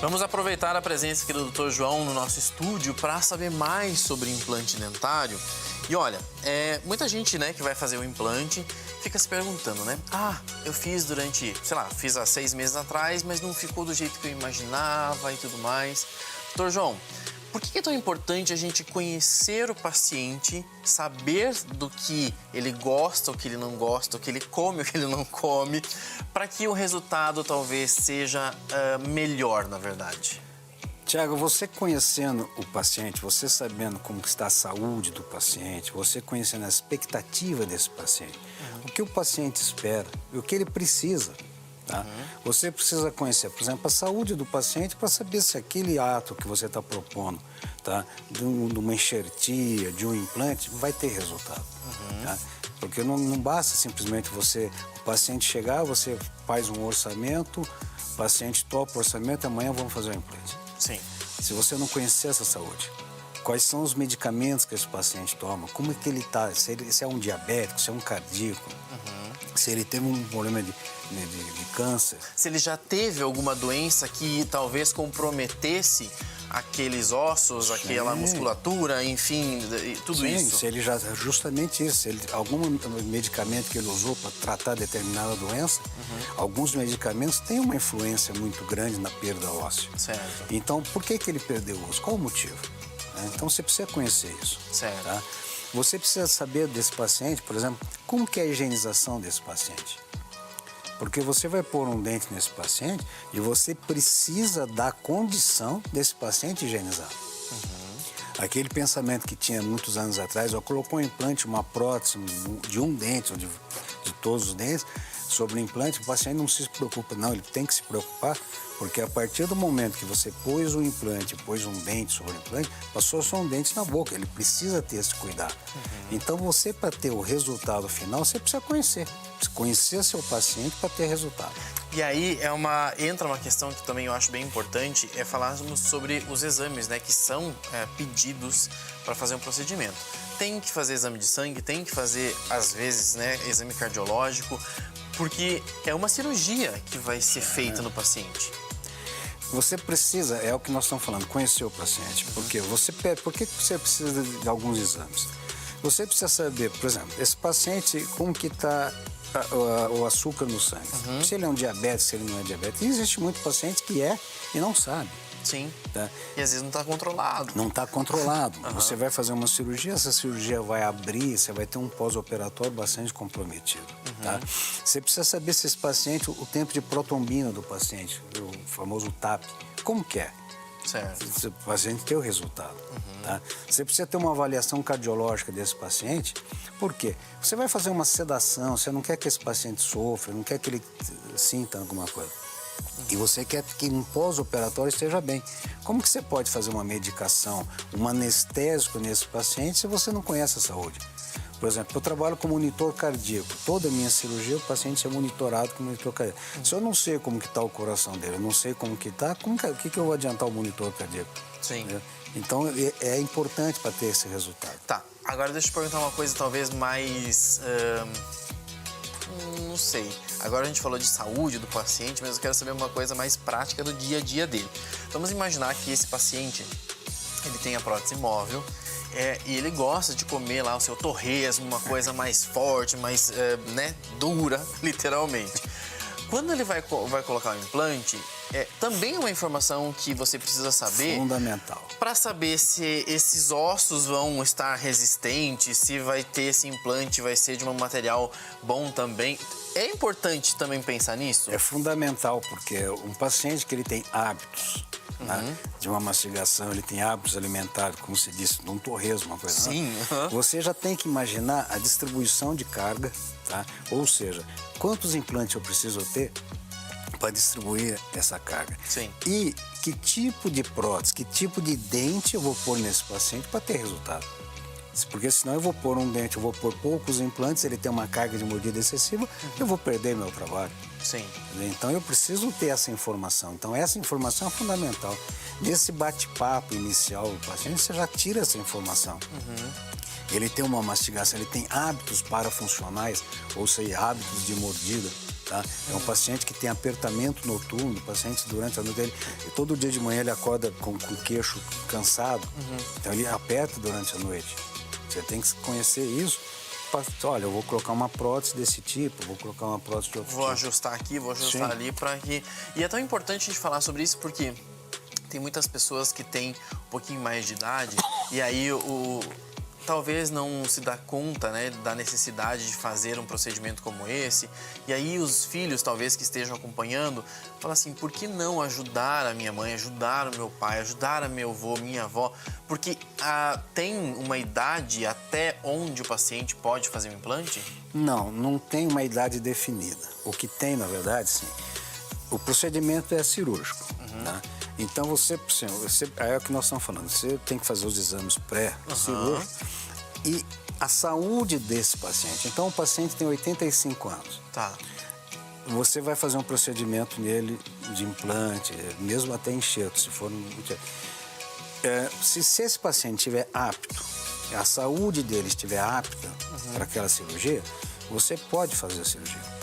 Vamos aproveitar a presença aqui do Dr. João no nosso estúdio para saber mais sobre implante dentário. E olha, muita gente, né, que vai fazer o implante fica se perguntando, né? Ah, eu fiz durante, sei lá, fiz há 6 meses atrás, mas não ficou do jeito que eu imaginava e tudo mais. Dr. João, por que é tão importante a gente conhecer o paciente, saber do que ele gosta, o que ele não gosta, o que ele come, o que ele não come, para que o resultado talvez seja melhor, na verdade? Tiago, você conhecendo o paciente, você sabendo como está a saúde do paciente, você conhecendo a expectativa desse paciente, o que o paciente espera e o que ele precisa. Tá? Você precisa conhecer, por exemplo, a saúde do paciente para saber se aquele ato que você está propondo, tá, de uma enxertia, de um implante, vai ter resultado. Tá? Porque não basta simplesmente o paciente chegar, você faz um orçamento, o paciente topa o orçamento, amanhã vamos fazer o implante. Sim. Se você não conhecer essa saúde, quais são os medicamentos que esse paciente toma, como é que ele está, se é um diabético, se é um cardíaco, se ele tem um problema de câncer. Se ele já teve alguma doença que talvez comprometesse aqueles ossos, aquela musculatura, enfim, tudo isso. Se ele já, justamente isso, algum medicamento que ele usou para tratar determinada doença, alguns medicamentos têm uma influência muito grande na perda óssea. Certo. Então, por que ele perdeu o osso? Qual o motivo? Então, você precisa conhecer isso. Certo. Tá? Você precisa saber desse paciente, por exemplo, como que é a higienização desse paciente. Porque você vai pôr um dente nesse paciente e você precisa dar condição desse paciente higienizar. Aquele pensamento que tinha muitos anos atrás, colocou um implante, uma prótese de um dente, ou de todos os dentes, sobre o implante, o paciente não se preocupa, não, ele tem que se preocupar, porque a partir do momento que você pôs o implante, pôs um dente sobre o implante, passou só um dente na boca, ele precisa ter esse cuidado. Então você, para ter o resultado final, você precisa conhecer seu paciente para ter resultado. E aí entra uma questão que também eu acho bem importante, é falarmos sobre os exames, né, que são pedidos para fazer um procedimento. Tem que fazer exame de sangue, tem que fazer, às vezes, né, exame cardiológico, porque é uma cirurgia que vai ser feita no paciente. Você precisa, é o que nós estamos falando, conhecer o paciente. Por que você precisa de alguns exames? Você precisa saber, por exemplo, esse paciente, como que está o açúcar no sangue. Se ele é um diabético, se ele não é diabético. E existe muito paciente que é e não sabe. Sim. Tá? E às vezes não está controlado. Não está controlado. Você vai fazer uma cirurgia, essa cirurgia vai abrir, você vai ter um pós-operatório bastante comprometido. Tá? Você precisa saber se esse paciente, o tempo de protombina do paciente, o famoso TAP, como que é? Certo. O paciente ter o resultado. Tá? Você precisa ter uma avaliação cardiológica desse paciente. Por quê? Você vai fazer uma sedação, você não quer que esse paciente sofra, não quer que ele sinta alguma coisa. E você quer que um pós-operatório esteja bem. Como que você pode fazer uma medicação, um anestésico nesse paciente se você não conhece a saúde? Por exemplo, eu trabalho com monitor cardíaco. Toda a minha cirurgia, o paciente é monitorado com monitor cardíaco. Se eu não sei como que está o coração dele, eu não sei como que está, o que eu vou adiantar o monitor cardíaco? Sim. Entendeu? Então, é importante para ter esse resultado. Tá, agora deixa eu te perguntar uma coisa talvez mais não sei. Agora a gente falou de saúde do paciente, mas eu quero saber uma coisa mais prática do dia a dia dele. Vamos imaginar que esse paciente, ele tem a prótese móvel, e ele gosta de comer lá o seu torresmo, uma coisa mais forte, mais dura, literalmente. Quando ele vai colocar o implante, também é uma informação que você precisa saber. Fundamental. Para saber se esses ossos vão estar resistentes, se vai ter esse implante, vai ser de um material bom também. É importante também pensar nisso? É fundamental, porque um paciente que ele tem hábitos, né, de uma mastigação, ele tem hábitos alimentares, como se disse, de um torresmo, uma coisa. Sim. Você já tem que imaginar a distribuição de carga, tá? Ou seja, quantos implantes eu preciso ter para distribuir essa carga. Sim. E que tipo de prótese, que tipo de dente eu vou pôr nesse paciente para ter resultado. Porque senão eu vou pôr um dente, eu vou pôr poucos implantes, ele tem uma carga de mordida excessiva, eu vou perder meu trabalho. Sim. Então eu preciso ter essa informação. Então essa informação é fundamental. Nesse bate-papo inicial do paciente, você já tira essa informação. Ele tem uma mastigação, ele tem hábitos parafuncionais, ou seja, hábitos de mordida. Tá? É um paciente que tem apertamento noturno, paciente durante a noite dele, e todo dia de manhã ele acorda com o queixo cansado, então ele aperta durante a noite. Você tem que conhecer isso. Olha, eu vou colocar uma prótese desse tipo, vou colocar uma prótese de outro tipo. Vou ajustar aqui, vou ajustar ali para que... E é tão importante a gente falar sobre isso porque tem muitas pessoas que têm um pouquinho mais de idade e aí talvez não se dá conta, né, da necessidade de fazer um procedimento como esse. E aí os filhos, talvez, que estejam acompanhando, falam assim, por que não ajudar a minha mãe, ajudar o meu pai, ajudar a meu avô, minha avó? Porque tem uma idade até onde o paciente pode fazer um implante? Não tem uma idade definida. O que tem, na verdade, sim, o procedimento é cirúrgico, né? Então você, é o que nós estamos falando, você tem que fazer os exames pré-cirúrgicos e a saúde desse paciente. Então o paciente tem 85 anos. Tá. Você vai fazer um procedimento nele de implante, mesmo até enxerto, se for se esse paciente estiver apto, a saúde dele estiver apta para aquela cirurgia, você pode fazer a cirurgia.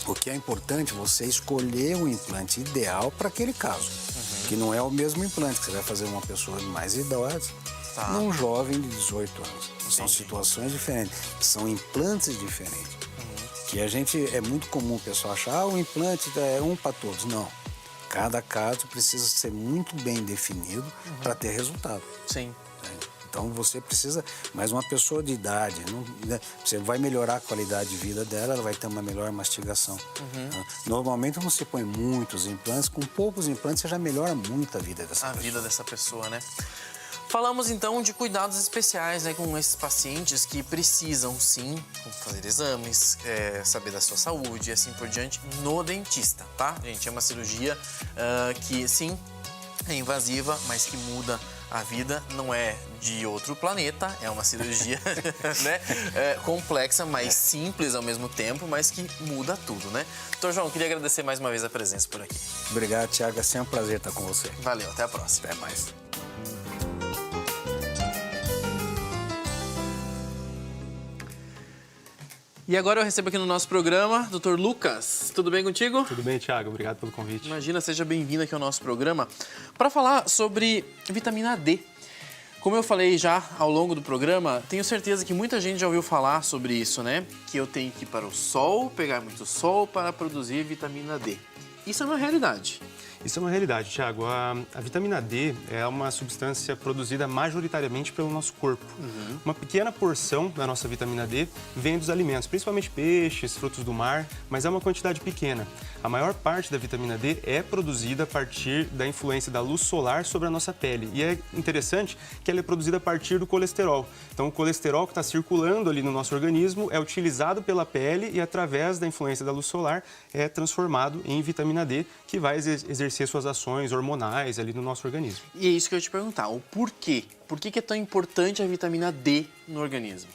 O que é importante é você escolher um implante ideal para aquele caso. Que não é o mesmo implante que você vai fazer uma pessoa mais idosa, num jovem de 18 anos. São situações diferentes, são implantes diferentes. Que é muito comum o pessoal achar, o implante é um para todos. Não. Cada caso precisa ser muito bem definido para ter resultado. Sim. Então você precisa, mas uma pessoa de idade, você vai melhorar a qualidade de vida dela, ela vai ter uma melhor mastigação. Normalmente não se põe muitos implantes, com poucos implantes você já melhora muito a vida dessa pessoa. A vida dessa pessoa, né? Falamos então de cuidados especiais, né, com esses pacientes que precisam sim fazer exames, saber da sua saúde e assim por diante no dentista, tá? Gente, é uma cirurgia que sim, é invasiva, mas que muda a vida, não é de outro planeta, é uma cirurgia né? Complexa, mas simples ao mesmo tempo, mas que muda tudo, né? Doutor João, queria agradecer mais uma vez a presença por aqui. Obrigado, Thiago, é sempre um prazer estar com você. Valeu, até a próxima. Até mais. E agora eu recebo aqui no nosso programa Dr. Lucas. Tudo bem contigo? Tudo bem, Thiago. Obrigado pelo convite. Imagina, seja bem-vindo aqui ao nosso programa para falar sobre vitamina D. Como eu falei já ao longo do programa, tenho certeza que muita gente já ouviu falar sobre isso, né? Que eu tenho que ir para o sol, pegar muito sol para produzir vitamina D. Isso é uma realidade. Isso é uma realidade, Thiago. A vitamina D é uma substância produzida majoritariamente pelo nosso corpo. Uma pequena porção da nossa vitamina D vem dos alimentos, principalmente peixes, frutos do mar, mas é uma quantidade pequena. A maior parte da vitamina D é produzida a partir da influência da luz solar sobre a nossa pele. E é interessante que ela é produzida a partir do colesterol. Então, o colesterol que está circulando ali no nosso organismo é utilizado pela pele e, através da influência da luz solar, é transformado em vitamina D, que vai exercer suas ações hormonais ali no nosso organismo. E é isso que eu ia te perguntar, o porquê? Por que é tão importante a vitamina D no organismo?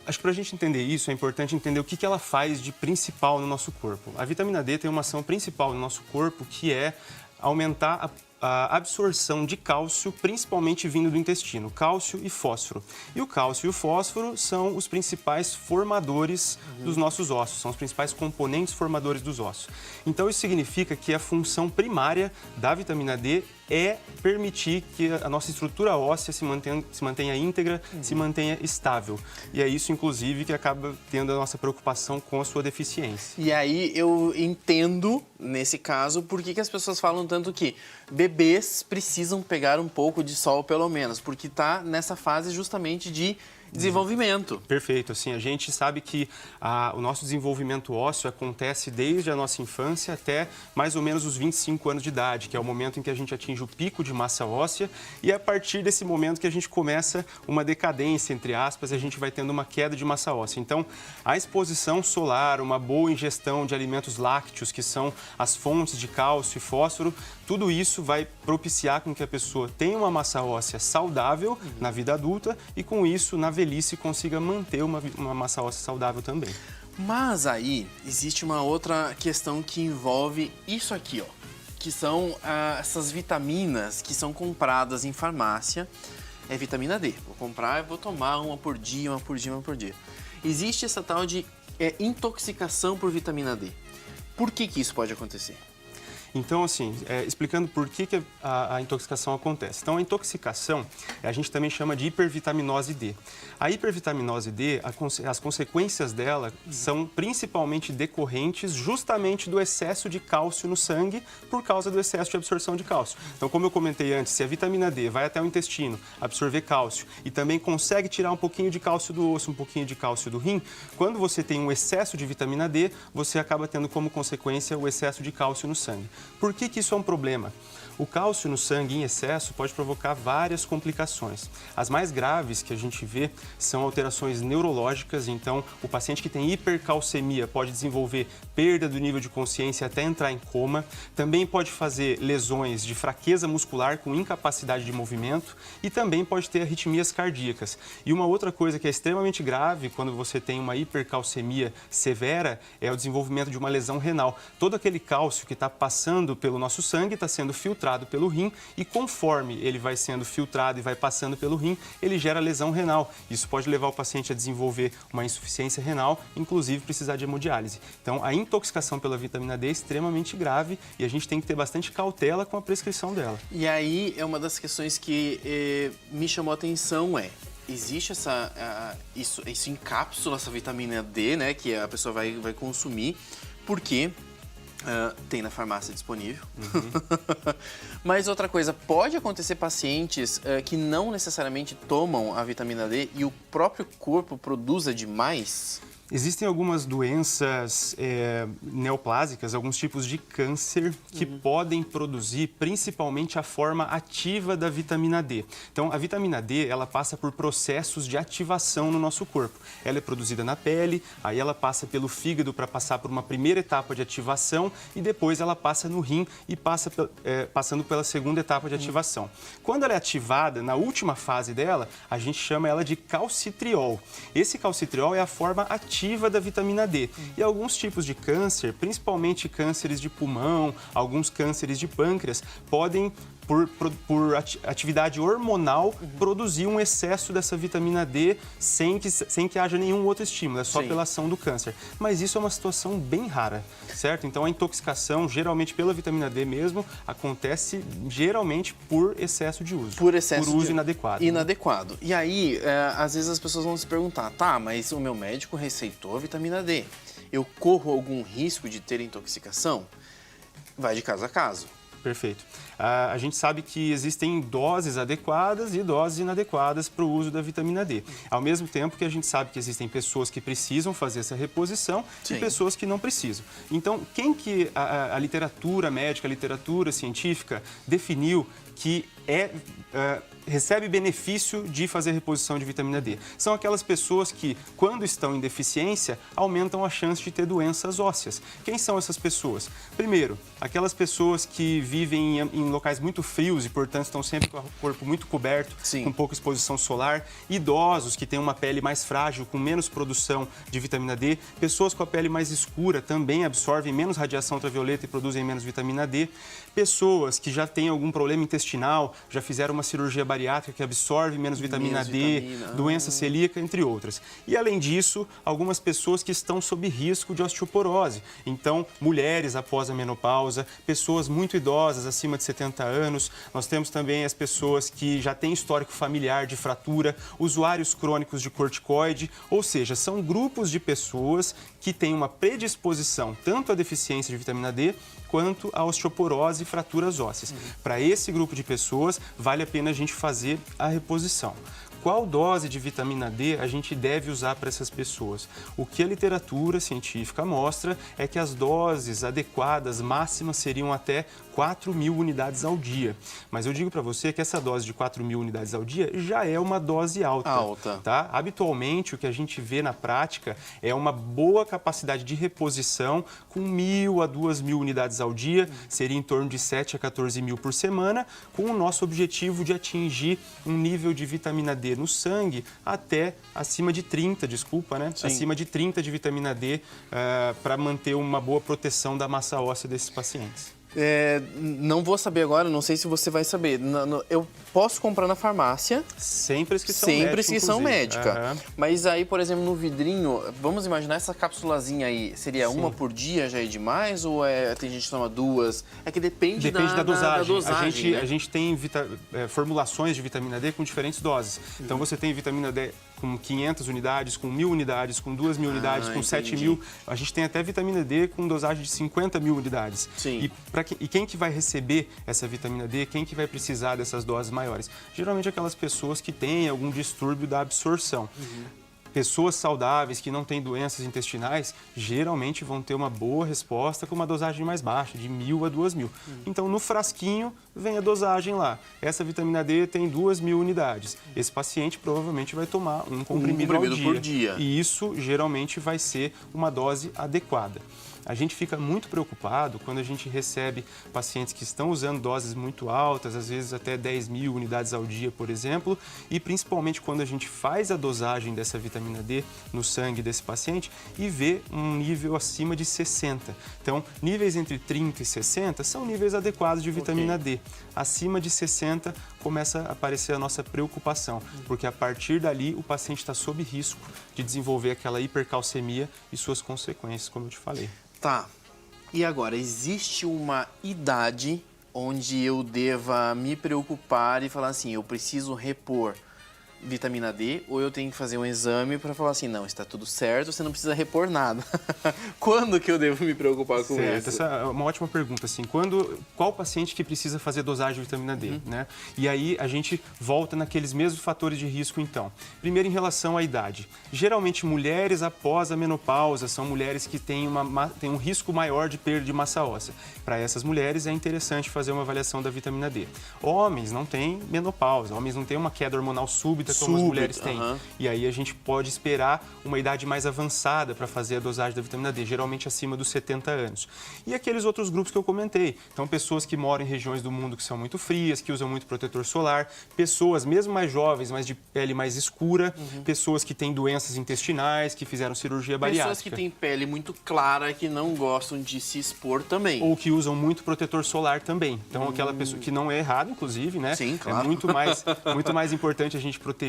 Acho que para a gente entender isso, é importante entender o que ela faz de principal no nosso corpo. A vitamina D tem uma ação principal no nosso corpo, que é aumentar a a absorção de cálcio, principalmente vindo do intestino, cálcio e fósforo. E o cálcio e o fósforo são os principais formadores dos nossos ossos, são os principais componentes formadores dos ossos. Então, isso significa que a função primária da vitamina D é permitir que a nossa estrutura óssea se mantenha íntegra, se mantenha estável. E é isso, inclusive, que acaba tendo a nossa preocupação com a sua deficiência. E aí eu entendo, nesse caso, por que as pessoas falam tanto que bebês precisam pegar um pouco de sol, pelo menos, porque está nessa fase justamente de desenvolvimento. Perfeito. Assim, a gente sabe que o nosso desenvolvimento ósseo acontece desde a nossa infância até mais ou menos os 25 anos de idade, que é o momento em que a gente atinge o pico de massa óssea, e é a partir desse momento que a gente começa uma decadência, entre aspas, e a gente vai tendo uma queda de massa óssea. Então, a exposição solar, uma boa ingestão de alimentos lácteos, que são as fontes de cálcio e fósforo, tudo isso vai propiciar com que a pessoa tenha uma massa óssea saudável na vida adulta e, com isso, na velhice, consiga manter uma massa óssea saudável também. Mas aí existe uma outra questão que envolve isso aqui, ó, que são essas vitaminas que são compradas em farmácia. É vitamina D. Vou comprar e vou tomar uma por dia, uma por dia, uma por dia. Existe essa tal de intoxicação por vitamina D. Por que isso pode acontecer? Então, assim, explicando por que a intoxicação acontece. Então, a intoxicação, a gente também chama de hipervitaminose D. A hipervitaminose D, as consequências dela são principalmente decorrentes justamente do excesso de cálcio no sangue por causa do excesso de absorção de cálcio. Então, como eu comentei antes, se a vitamina D vai até o intestino absorver cálcio e também consegue tirar um pouquinho de cálcio do osso, um pouquinho de cálcio do rim, quando você tem um excesso de vitamina D, você acaba tendo como consequência o excesso de cálcio no sangue. Por que isso é um problema? O cálcio no sangue em excesso pode provocar várias complicações. As mais graves que a gente vê são alterações neurológicas, então o paciente que tem hipercalcemia pode desenvolver perda do nível de consciência até entrar em coma, também pode fazer lesões de fraqueza muscular com incapacidade de movimento e também pode ter arritmias cardíacas. E uma outra coisa que é extremamente grave quando você tem uma hipercalcemia severa é o desenvolvimento de uma lesão renal. Todo aquele cálcio que está passando pelo nosso sangue está sendo filtrado pelo rim e conforme ele vai sendo filtrado e vai passando pelo rim, ele gera lesão renal. Isso pode levar o paciente a desenvolver uma insuficiência renal, inclusive precisar de hemodiálise. Então, a intoxicação pela vitamina D é extremamente grave e a gente tem que ter bastante cautela com a prescrição dela. E aí, é uma das questões que me chamou a atenção existe isso em cápsula, essa vitamina D, né, que a pessoa vai consumir, porque tem na farmácia disponível. Mas outra coisa, pode acontecer pacientes que não necessariamente tomam a vitamina D e o próprio corpo produza demais? Existem algumas doenças neoplásicas, alguns tipos de câncer que podem produzir principalmente a forma ativa da vitamina D. Então, a vitamina D, ela passa por processos de ativação no nosso corpo. Ela é produzida na pele, aí ela passa pelo fígado para passar por uma primeira etapa de ativação e depois ela passa no rim e passando pela segunda etapa de ativação. Quando ela é ativada, na última fase dela, a gente chama ela de calcitriol. Esse calcitriol é a forma ativa da vitamina D. E alguns tipos de câncer, principalmente cânceres de pulmão, alguns cânceres de pâncreas, podem, por atividade hormonal, produzir um excesso dessa vitamina D sem que haja nenhum outro estímulo, é só pela ação do câncer. Mas isso é uma situação bem rara, certo? Então, a intoxicação, geralmente pela vitamina D mesmo, acontece geralmente por excesso de uso. Por uso inadequado. Inadequado. Né? E aí, às vezes as pessoas vão se perguntar, tá, mas o meu médico receitou a vitamina D. Eu corro algum risco de ter intoxicação? Vai de caso a caso. Perfeito. A gente sabe que existem doses adequadas e doses inadequadas para o uso da vitamina D. Ao mesmo tempo que a gente sabe que existem pessoas que precisam fazer essa reposição e pessoas que não precisam. Então, quem que a literatura médica, a literatura científica definiu que recebe benefício de fazer reposição de vitamina D. São aquelas pessoas que, quando estão em deficiência, aumentam a chance de ter doenças ósseas. Quem são essas pessoas? Primeiro, aquelas pessoas que vivem em locais muito frios e, portanto, estão sempre com o corpo muito coberto, Sim. com pouca exposição solar. Idosos que têm uma pele mais frágil, com menos produção de vitamina D. Pessoas com a pele mais escura também absorvem menos radiação ultravioleta e produzem menos vitamina D. Pessoas que já têm algum problema intestinal, já fizeram uma cirurgia bariátrica que absorve menos vitamina D, doença celíaca, entre outras. E, além disso, algumas pessoas que estão sob risco de osteoporose. Então, mulheres após a menopausa, pessoas muito idosas, acima de 70 anos. Nós temos também as pessoas que já têm histórico familiar de fratura, usuários crônicos de corticoide, ou seja, são grupos de pessoas que têm uma predisposição tanto à deficiência de vitamina D quanto à osteoporose e fraturas ósseas. Para esse grupo de pessoas, vale a pena a gente fazer a reposição. Qual dose de vitamina D a gente deve usar para essas pessoas? O que a literatura científica mostra é que as doses adequadas, máximas, seriam até 4.000 unidades ao dia. Mas eu digo para você que essa dose de 4.000 unidades ao dia já é uma dose alta. Tá? Habitualmente, o que a gente vê na prática é uma boa capacidade de reposição com 1.000 a 2.000 unidades ao dia, seria em torno de 7 a 14.000 por semana, com o nosso objetivo de atingir um nível de vitamina D no sangue até acima de 30, acima de 30 de vitamina D para manter uma boa proteção da massa óssea desses pacientes. Não vou saber agora, não sei se você vai saber. Eu posso comprar na farmácia. Sem prescrição sem médica, prescrição médica. Uhum. Mas aí, por exemplo, no vidrinho, vamos imaginar essa cápsulazinha aí. Seria uma por dia, já é demais? Ou tem gente que toma 2? É que depende da dosagem. A gente tem formulações de vitamina D com diferentes doses. Então, você tem vitamina D com 500 unidades, com 1.000 unidades, com 2.000 unidades, com 7.000. A gente tem até vitamina D com dosagem de 50.000 unidades. Sim. E quem que vai receber essa vitamina D? Quem que vai precisar dessas doses maiores? Geralmente aquelas pessoas que têm algum distúrbio da absorção. Pessoas saudáveis que não têm doenças intestinais geralmente vão ter uma boa resposta com uma dosagem mais baixa, de 1.000 a 2.000. Então, no frasquinho, vem a dosagem lá. Essa vitamina D tem 2.000 unidades. Esse paciente provavelmente vai tomar um comprimido por dia. E isso geralmente vai ser uma dose adequada. A gente fica muito preocupado quando a gente recebe pacientes que estão usando doses muito altas, às vezes até 10.000 unidades ao dia, por exemplo, e principalmente quando a gente faz a dosagem dessa vitamina D no sangue desse paciente e vê um nível acima de 60. Então, níveis entre 30 e 60 são níveis adequados de vitamina D. Acima de 60 começa a aparecer a nossa preocupação, porque a partir dali o paciente está sob risco de desenvolver aquela hipercalcemia e suas consequências, como eu te falei. Tá. E agora, existe uma idade onde eu deva me preocupar e falar assim, eu preciso repor vitamina D, ou eu tenho que fazer um exame para falar assim, não, está tudo certo, você não precisa repor nada. Quando que eu devo me preocupar com isso? Essa é uma ótima pergunta, assim. Qual paciente que precisa fazer dosagem de vitamina D, né? E aí a gente volta naqueles mesmos fatores de risco, então. Primeiro, em relação à idade. Geralmente, mulheres após a menopausa são mulheres que têm um risco maior de perda de massa óssea. Para essas mulheres, é interessante fazer uma avaliação da vitamina D. Homens não têm menopausa, homens não têm uma queda hormonal súbita como as mulheres têm. E aí a gente pode esperar uma idade mais avançada para fazer a dosagem da vitamina D, geralmente acima dos 70 anos. E aqueles outros grupos que eu comentei. Então, pessoas que moram em regiões do mundo que são muito frias, que usam muito protetor solar, pessoas mesmo mais jovens, mas de pele mais escura, pessoas que têm doenças intestinais, que fizeram cirurgia bariátrica. Pessoas que têm pele muito clara, que não gostam de se expor também. Ou que usam muito protetor solar também. Então, aquela pessoa que não é errado, inclusive, né? Sim, claro. É muito mais importante a gente proteger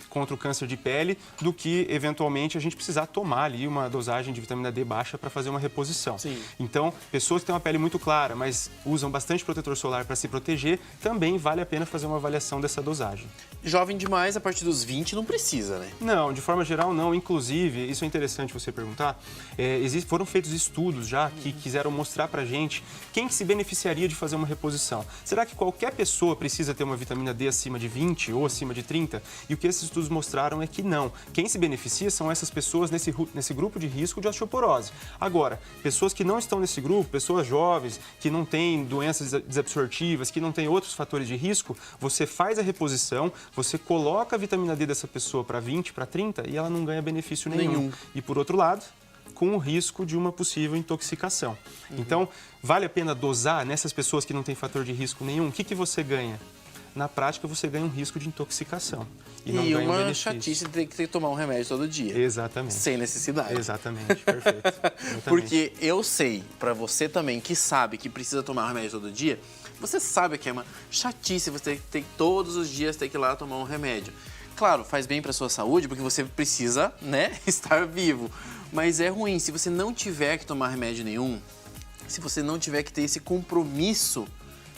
contra o câncer de pele do que, eventualmente, a gente precisar tomar ali uma dosagem de vitamina D baixa para fazer uma reposição. Sim. Então, pessoas que têm uma pele muito clara, mas usam bastante protetor solar para se proteger, também vale a pena fazer uma avaliação dessa dosagem. Jovem demais, a partir dos 20, não precisa, né? Não, de forma geral, não. Inclusive, isso é interessante você perguntar, foram feitos estudos já que quiseram mostrar pra gente quem que se beneficiaria de fazer uma reposição. Será que qualquer pessoa precisa ter uma vitamina D acima de 20 ou acima de 30? E o que esses estudos mostraram é que não. Quem se beneficia são essas pessoas nesse grupo de risco de osteoporose. Agora, pessoas que não estão nesse grupo, pessoas jovens, que não têm doenças desabsortivas, que não têm outros fatores de risco, você faz a reposição, você coloca a vitamina D dessa pessoa para 20, para 30 e ela não ganha benefício nenhum. E por outro lado, com o risco de uma possível intoxicação. Então, vale a pena dosar nessas pessoas que não têm fator de risco nenhum? O que você ganha? Na prática, você ganha um risco de intoxicação. E não ganha um benefício. Chatice de ter que tomar um remédio todo dia. Exatamente. Sem necessidade. Exatamente, perfeito. Exatamente. Porque eu sei, para você também, que sabe que precisa tomar um remédio todo dia, você sabe que é uma chatice você ter todos os dias ter que ir lá tomar um remédio. Claro, faz bem para sua saúde, porque você precisa, né, estar vivo. Mas é ruim, se você não tiver que tomar remédio nenhum, se você não tiver que ter esse compromisso,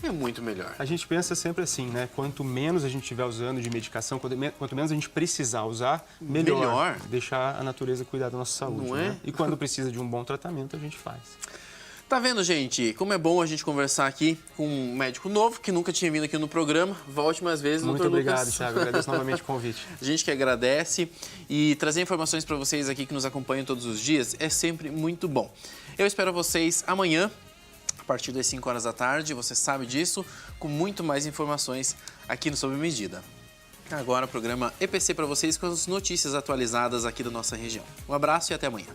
é muito melhor. A gente pensa sempre assim, né? Quanto menos a gente estiver usando de medicação, quanto menos a gente precisar usar, melhor. Deixar a natureza cuidar da nossa saúde. Não é? Né? E quando precisa de um bom tratamento, a gente faz. Tá vendo, gente? Como é bom a gente conversar aqui com um médico novo, que nunca tinha vindo aqui no programa. Volte mais vezes, Muito doutor obrigado, Lucas. Thiago. Agradeço novamente o convite. A gente que agradece e trazer informações para vocês aqui que nos acompanham todos os dias é sempre muito bom. Eu espero vocês amanhã, a partir das 5 horas da tarde, você sabe disso, com muito mais informações aqui no Sob Medida. Agora o programa EPC para vocês com as notícias atualizadas aqui da nossa região. Um abraço e até amanhã.